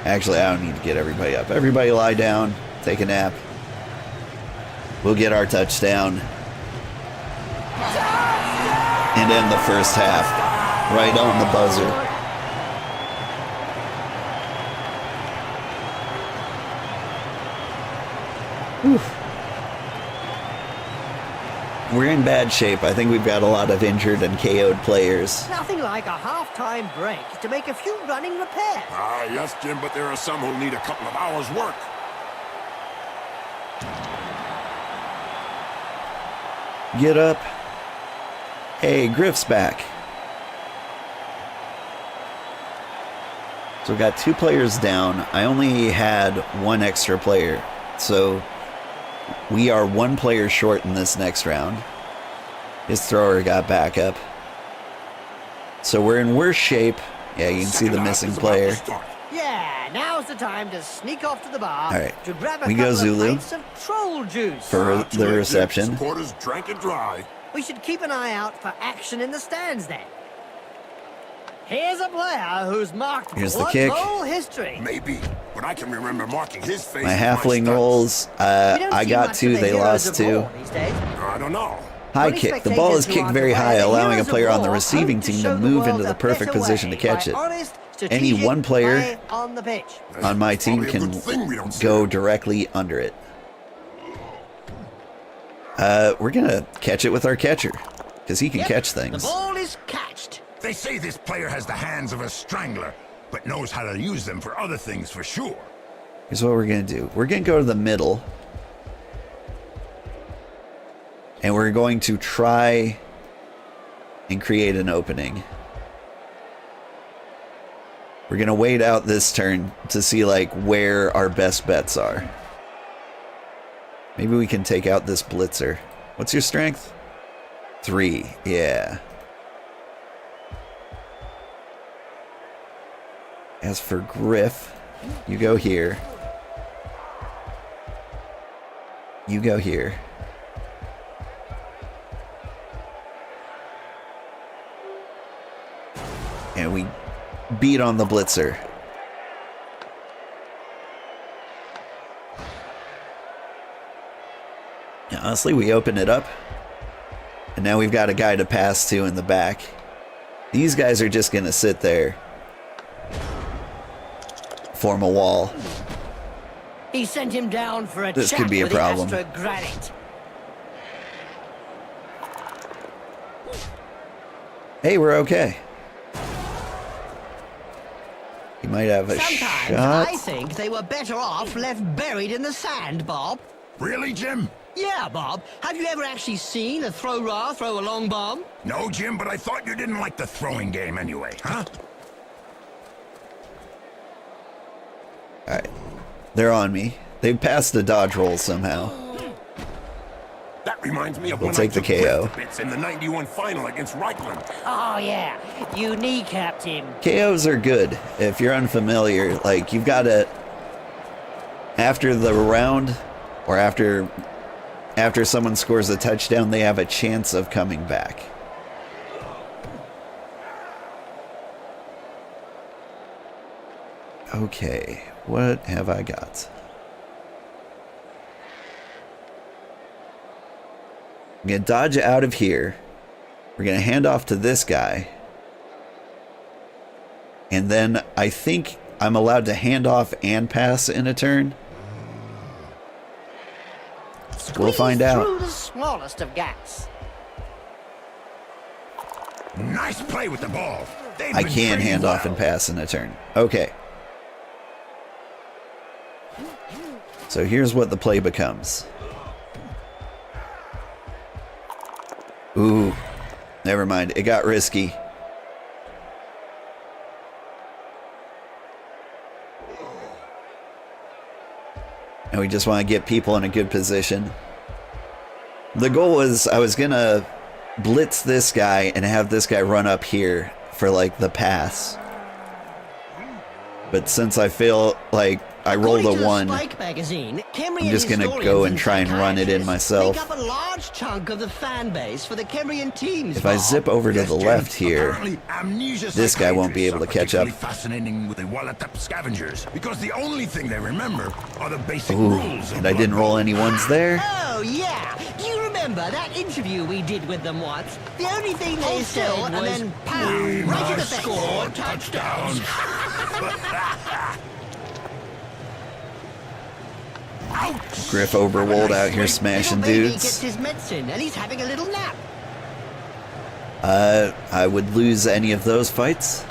Actually, I don't need to get everybody up. Everybody lie down, take a nap. We'll get our touchdown. And end the first half. Right on the buzzer. We're in bad shape. I think we've got a lot of injured and KO'd players. Nothing like a half-time break to make a few running repairs. Ah, yes, Jim, but there are some who need a couple of hours' work. Get up. Hey, Griff's back. So we got 2 players down. I only had 1 extra player. So we are 1 player short in this next round. His thrower got back up. So we're in worse shape. Yeah, you can see the Second half missing is about player. to start. Yeah, now's the time to sneak off to the bar All right, to grab a we go couple Zulu. of pints of troll juice. For Ah, too the late, Jim. reception. Supporters drank it dry. We should keep an eye out for action in the stands then. Here's a player who's marked Here's the Blood kick. Bowl history. Maybe, but I can remember marking his face. My with halfling studs. rolls. We don't I see got much 2, of the they heroes lost of 2. war these days. I don't know. High Only kick. The ball is spectators who kicked aren't very aware high, that allowing a heroes of player on the war receiving hope to team show to the move world into the a perfect better position to way catch by it. honest, Any strategic one player play on the pitch. on my That's team probably a can good thing we don't see go them. directly under it. We're going to catch it with our catcher because he can Yep, catch The things. ball is catched. They say this player has the hands of a strangler, but knows how to use them for other things for sure. Here's what we're going to do. We're going to go to the middle. And we're going to try and create an opening. We're going to wait out this turn to see like where our best bets are. Maybe we can take out this blitzer. What's your strength? 3. Yeah. As for Griff, you go here. You go here. And we beat on the blitzer. Yeah, honestly, we open it up. And now we've got a guy to pass to in the back. These guys are just going to sit there. Form a wall. He sent him down for a This chat could be a with the problem. Astro Granite. Hey, we're okay. He might have a Sometimes shot. I think they were better off left buried in the sand, Bob. Really, Jim? Yeah, Bob. Have you ever actually seen a throw a long bomb? No, Jim, but I thought you didn't like the throwing game anyway, huh? Alright. They're on me. They passed the dodge roll somehow. That reminds me of We'll when take I the took KO. Cliff to bits in the 91 final against Reichland. Oh, yeah. You kneecapped him. KOs are good. If you're unfamiliar, like, you've got to... After the round, or after someone scores a touchdown, they have a chance of coming back. Okay, what have I got? I'm going to dodge out of here. We're going to hand off to this guy. And then I think I'm allowed to hand off and pass in a turn. We'll find Squeeze out. through the smallest of gaps. Nice play with the ball. They've I been can pretty hand off well. and pass in a turn. Okay. So here's what the play becomes. Ooh, never mind. It got risky. And we just want to get people in a good position. The goal was I was going to blitz this guy and have this guy run up here for like the pass. But since I feel like I rolled According to a the 1, Spike magazine, Kemrian I'm just gonna historians go and try and run it in psychiatrists myself. Make up a large chunk of the fan base for the Kemrian teams. if I Bob. zip over to Yes, the Jim. left here, Apparently, amnesia this guy won't be able to psychiatrists catch are up. particularly fascinating with the wallet-up scavengers because the only thing they remember are the basic ooh, rules. of and I didn't Blood roll Bowl. any ones there. Oh, yeah. Do you remember that interview we did with them once? The only thing they Hold said still, was, and then pow, We right to the must face. score touchdowns. Ouch! Griff Overwold out here Little smashing baby gets dudes. his medicine, and he's having a little nap. I would lose any of those fights.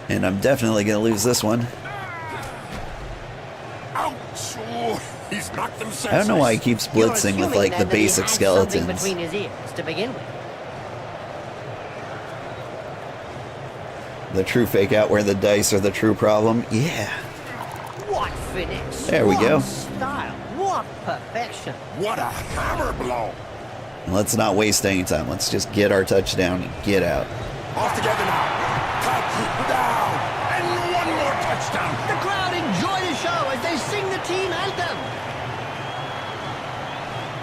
And I'm definitely going to lose this one. Ouch! Oh, he's knocked them senseless. I don't know why he keeps You're blitzing with assuming like then the that he basic had something skeletons. between his ears to begin with. The true fake out where the dice are the true problem. Yeah. What finesse! There we what go. Style! What perfection! What a hammer blow! Let's not waste any time. Let's just get our touchdown and get out. Off together now. Touchdown! And one more touchdown. The crowd enjoy the show as they sing the team anthem.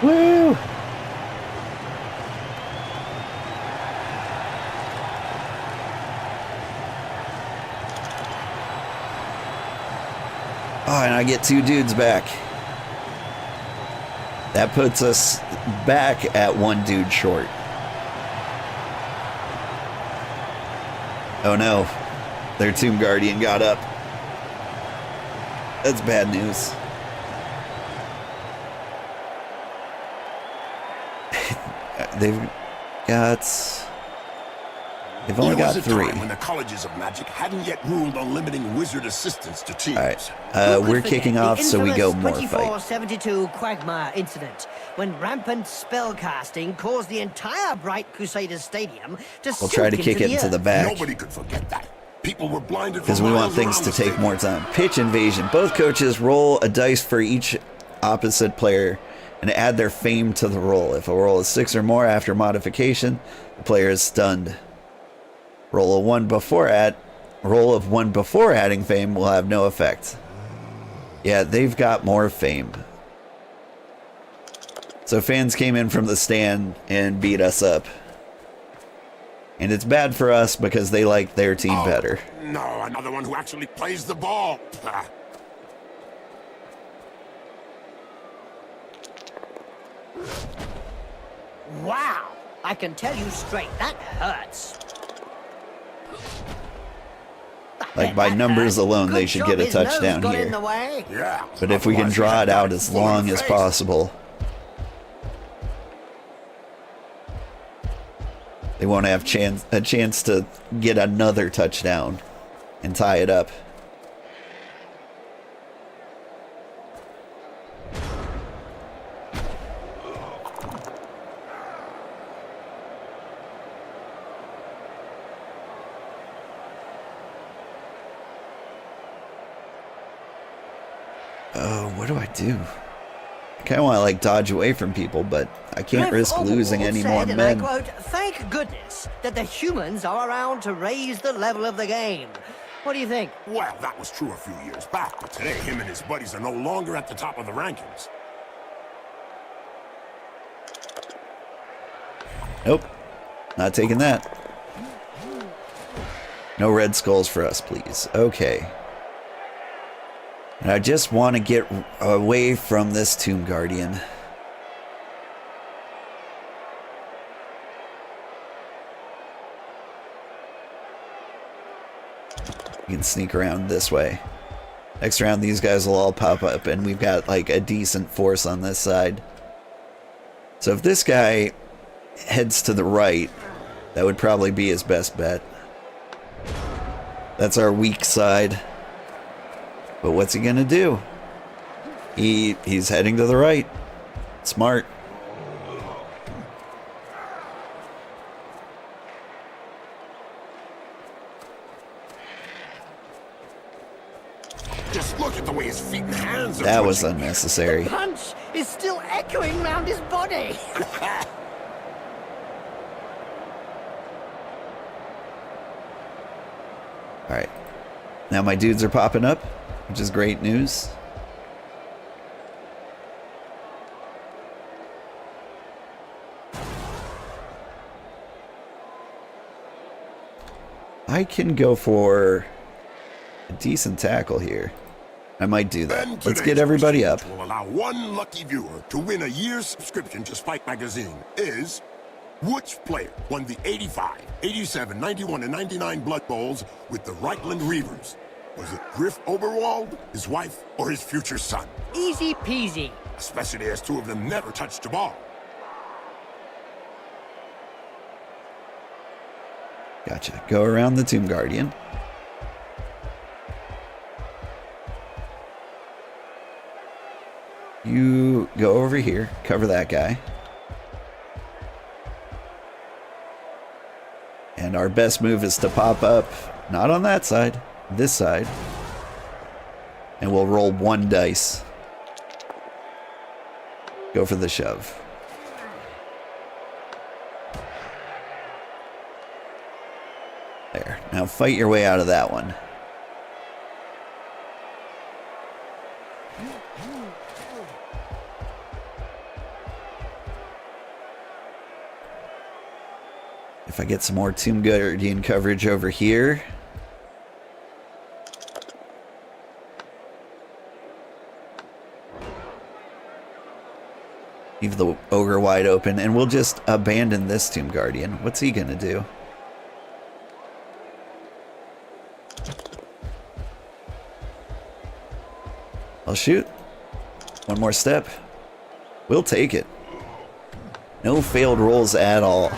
Woo! Oh, and I get 2 dudes back. That puts us back at 1 dude short. Oh no, their Tomb Guardian got up. That's bad news. They've only got 3. When the colleges of magic hadn't yet ruled on limiting wizard assistants to teams. All right, we're kicking off, so we go more fight. 2472 Quagmire incident, when rampant spellcasting caused the entire Bright Crusaders Stadium to We'll try to kick it into the back. Nobody could forget that. People were blinded because we want things to take more time. Pitch invasion. Both coaches roll a dice for each opposite player and add their fame to the roll. If a roll is 6 or more after modification, the player is stunned. Roll of 1 before adding fame will have no effect. Yeah, they've got more fame. So fans came in from the stand and beat us up. And it's bad for us because they like their team better. No, another one who actually plays the ball. Wow! I can tell you straight, that hurts. Like by numbers alone, Good they should job get a his nose touchdown got here. in the way. Yeah. But if we can draw it out as long as possible, they won't have a chance to get another touchdown and tie it up. Oh, what do I do? I kind of want to like dodge away from people, but I can't risk losing any more and men. I quote, "Thank goodness that the humans are around to raise the level of the game." What do you think? Well, that was true a few years back, but today him and his buddies are no longer at the top of the rankings. Nope, not taking that. No red skulls for us, please. Okay. And I just want to get away from this Tomb Guardian. We can sneak around this way. Next round, these guys will all pop up, and we've got like a decent force on this side. So if this guy heads to the right, that would probably be his best bet. That's our weak side. But what's he gonna do? He's heading to the right. Smart. Just look at the way his feet and hands are That was twitching. unnecessary. Punch is still echoing round his body. Alright. Now my dudes are popping up, which is great news. I can go for a decent tackle here. I might do that. And Let's get today's everybody up. question will allow one lucky viewer to win a year's subscription to Spike Magazine. Is which player won the 85, 87, 91, and 99 Blood Bowls with the Reichland Reavers? Was it Griff Oberwald, his wife, or his future son? Easy peasy. Especially as two of them never touched a ball. Gotcha. Go around the Tomb Guardian. You go over here, cover that guy. And our best move is to pop up, not on that side, this side. And we'll roll 1 dice. Go for the shove. There. Now fight your way out of that one. If I get some more Tomb Guardian coverage over here. Leave the ogre wide open, and we'll just abandon this Tomb Guardian. What's he gonna do? I'll shoot. One more step. We'll take it. No failed rolls at all.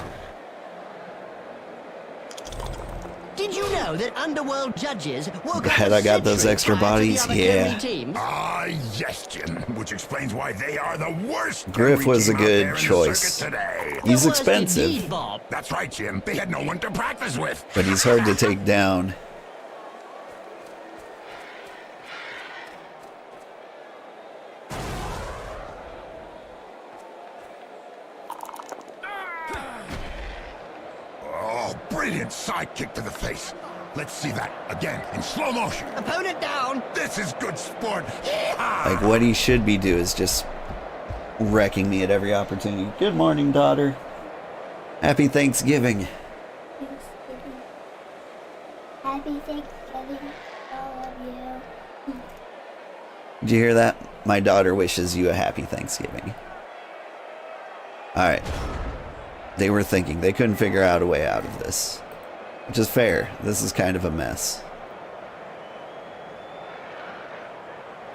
Did you know that underworld judges woke Glad up I got those extra bodies. Yeah. Ah, yes, Jim. Which explains why they are the worst. Griff Kerry was a team out there good in the choice. circuit today. He's expensive, Indeed, Bob. That's right, Jim. They had no one to practice with. but he's hard to take down. Oh, brilliant side kick to the face. Let's see that again in slow motion. Opponent down. This is good sport. Yeehaw! Like, what he should be doing is just wrecking me at every opportunity. Good morning, daughter. Happy Thanksgiving. Thanksgiving. Happy Thanksgiving to all of you. Did you hear that? My daughter wishes you a happy Thanksgiving. Alright. They were thinking. They couldn't figure out a way out of this. Which is fair. This is kind of a mess.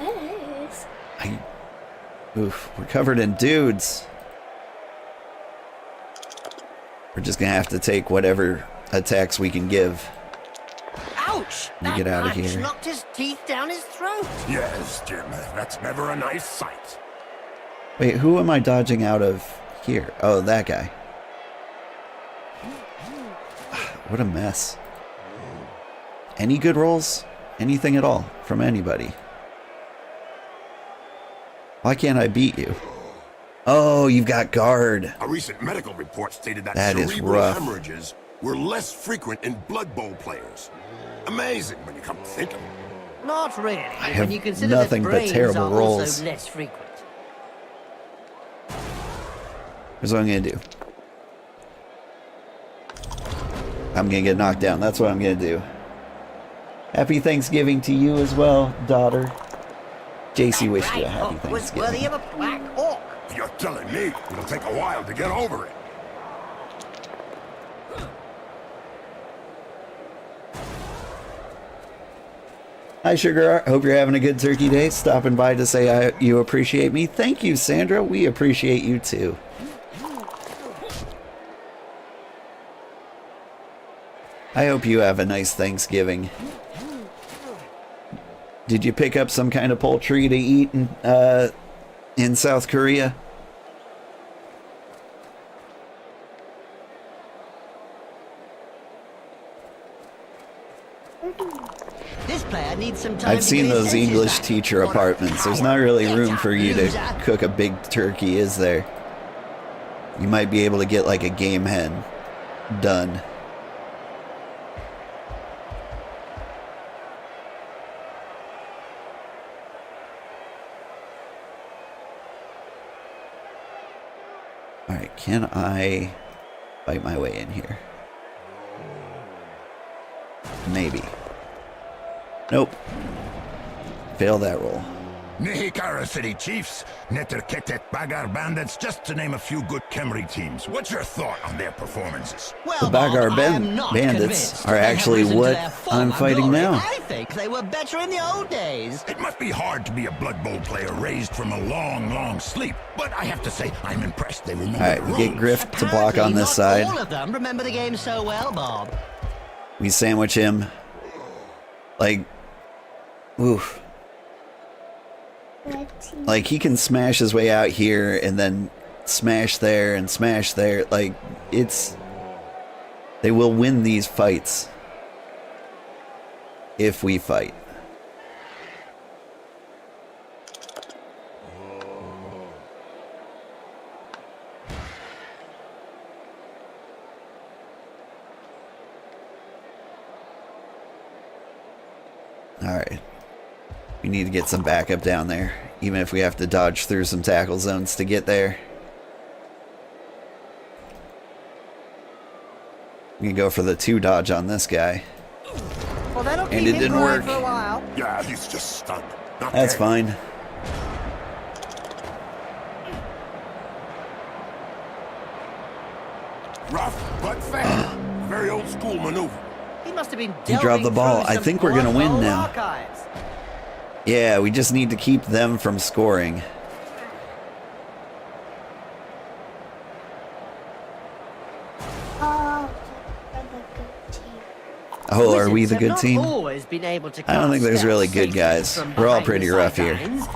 It is. Oof, we're covered in dudes. We're just gonna have to take whatever attacks we can give. Ouch! You get out of punch here. knocked his teeth down his throat. Yes, Jim, that's never a nice sight. Wait, who am I dodging out of here? Oh, that guy. What a mess. Any good rolls? Anything at all from anybody? Why can't I beat you? Oh, you've got guard. A recent medical report stated that That is cerebral rough. hemorrhages were less frequent in Blood Bowl players. Amazing when you come to think of it. Not really. I have when you consider nothing that but brains terrible are rolls. also less frequent. Here's what I'm gonna do. I'm gonna get knocked down. That's what I'm gonna do. Happy Thanksgiving to you as well, daughter. JC wished you a happy Hook was worthy Thanksgiving. of a black hawk. You're telling me it'll take a while to get over it. Hi, Sugarheart. Hope you're having a good turkey day. Stopping by to say you appreciate me. Thank you, Sandra. We appreciate you too. I hope you have a nice Thanksgiving. Did you pick up some kind of poultry to eat in South Korea? This player needs some time I've to seen get his those senses English back. teacher What a apartments. There's coward. not really Get room up, for you to loser. cook a big turkey, is there? You might be able to get like a game hen done. Alright, can I fight my way in here? Maybe. Nope. Fail that roll. Nihikara City Chiefs, Neterketet Bagar Bandits, just to name a few good Khemri teams. What's your thought on their performances? Well, The Bagar Bob, I am not Bandits convinced are that they have actually risen to what their former I'm fighting glory. now. I think they were better in the old days. It must be hard to be a Blood Bowl player raised from a long, long sleep, but I have to say, I'm impressed they remember Alright, the we get rules. Griff to block Apparently on this not side. all of them remember the game so well, Bob. We sandwich him. Like, oof. Like, he can smash his way out here and then smash there and smash there. Like, it's... They will win these fights. If we fight. Alright. We need to get some backup down there, even if we have to dodge through some tackle zones to get there. We can go for the 2 dodge on this guy. Well, that'll And keep it him didn't quiet work. for a while. Yeah, he's just stunned. Not That's dead. fine. Rough but fair. Very old school maneuver. He must have been He dropped the delving ball. through I some think we're gonna Blood win Bowl now. archives. Yeah, we just need to keep them from scoring. Oh, for the good team. Oh, are we Wizards the have good not team? always been able to I don't think cast there's really spells good guys. from We're all behind pretty the rough here. sidelines.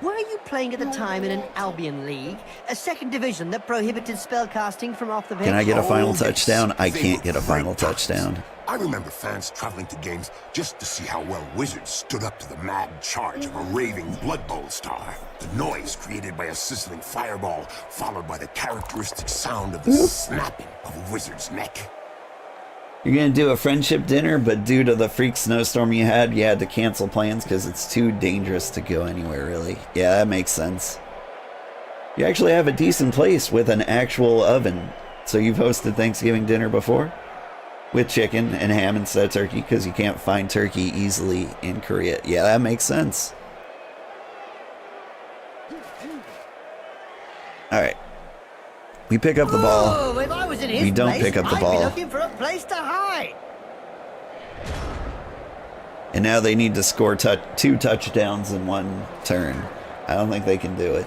Were you playing at the time in an Albion League, a second division that prohibited spellcasting from off the pitch? Can I get a final Oh, yes. touchdown? I They can't were get a final great times. touchdown. I remember fans traveling to games just to see how well Wizards stood up to the mad charge of a raving Blood Bowl star. The noise created by a sizzling fireball, followed by the characteristic sound of the snapping of a wizard's neck. You're gonna do a friendship dinner, but due to the freak snowstorm you had to cancel plans because it's too dangerous to go anywhere, really. Yeah, that makes sense. You actually have a decent place with an actual oven. So you've hosted Thanksgiving dinner before? With chicken and ham instead of turkey, because you can't find turkey easily in Korea. Yeah, that makes sense. Alright. We pick up the ball. Oh, if I was in his We don't place, pick up the I'd ball. be looking for a place to hide. And now they need to score 2 touchdowns in 1 turn. I don't think they can do it.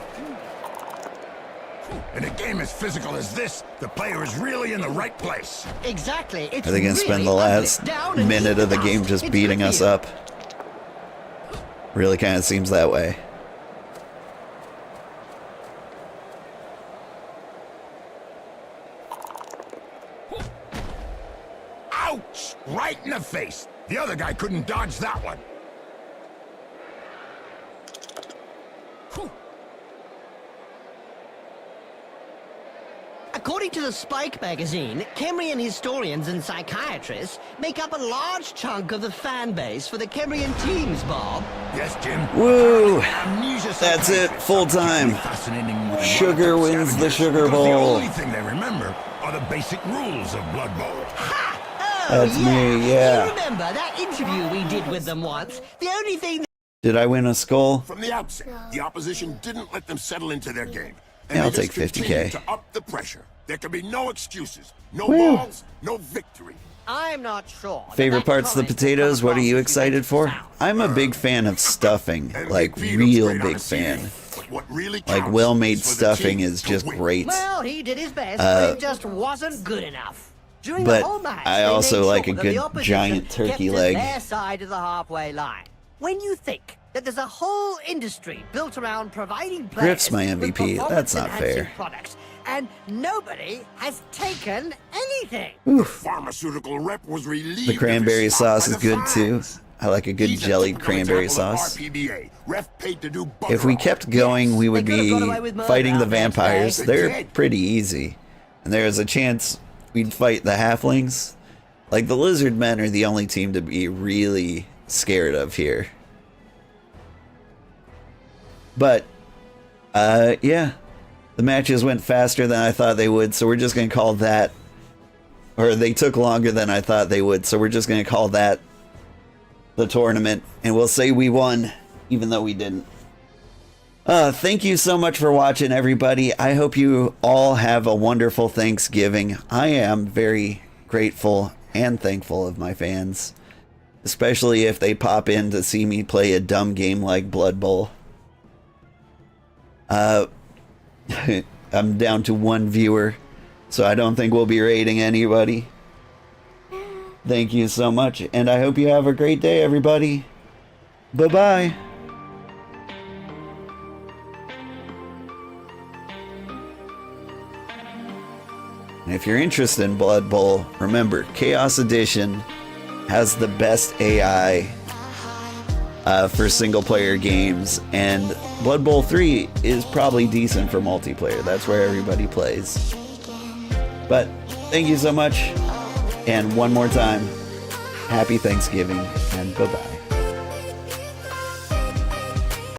In a game as physical as this, the player is really in the right place. Exactly. It's Are they going to spend the really last ugly. Down and minute eat of the the game dust. just It's beating good us for you. up? Really kind of seems that way. Ouch! Right in the face. The other guy couldn't dodge that one. According to the Spike magazine, Kemrian historians and psychiatrists make up a large chunk of the fan base for the Kemrian teams, Bob. Yes, Jim. Woo! Amnesia That's it, psychiatrists full are time. particularly fascinating with Sugar blood wins the scavengers Sugar because Bowl. The only thing they remember are the basic rules of Blood Bowl. Oh, That's me, yeah. You remember that interview we did with them once? The only thing Did I win a skull? From the outset, the opposition didn't let them settle into their game. And Yeah, I'll they just take 50K. continued to up the pressure. There can be no excuses, no Woo. balls, no victory. I'm not sure. Favorite parts of the potatoes? What are you excited for? I'm a big fan of stuffing. Like, real big fan. But what really Like, counts well-made is for the stuffing team is to just win. great. Well, he did his best, but it just wasn't good enough. During But the whole match, I they also made like sure a that good the opposition giant turkey kept to leg. their side of the halfway line. When you think that there's a whole industry built around providing players Griff's my with MVP. That's not performance-enhancing fair. products, and nobody has taken anything. The pharmaceutical rep was relieved. The cranberry of his spot sauce by is the good too. fans. I like a good He's a jellied typical cranberry example of sauce. RPBA. Ref paid to do If we bugger kept going, we would they could've be got away with murder fighting the out there vampires. today. They're They did. pretty easy. And there's a chance we'd fight the halflings. Like, the lizard men are the only team to be really scared of here. But, yeah. The matches went faster than I thought they would, so we're just going to call that... Or they took longer than I thought they would, so we're just going to call that the tournament. And we'll say we won, even though we didn't. Thank you so much for watching, everybody. I hope you all have a wonderful Thanksgiving. I am very grateful and thankful of my fans, especially if they pop in to see me play a dumb game like Blood Bowl. I'm down to 1 viewer, so I don't think we'll be rating anybody. Thank you so much, and I hope you have a great day, everybody. Bye-bye. And if you're interested in Blood Bowl, remember, Chaos Edition has the best AI for single player games, and Blood Bowl 3 is probably decent for multiplayer. That's where everybody plays. But thank you so much, and one more time, happy Thanksgiving, and bye-bye.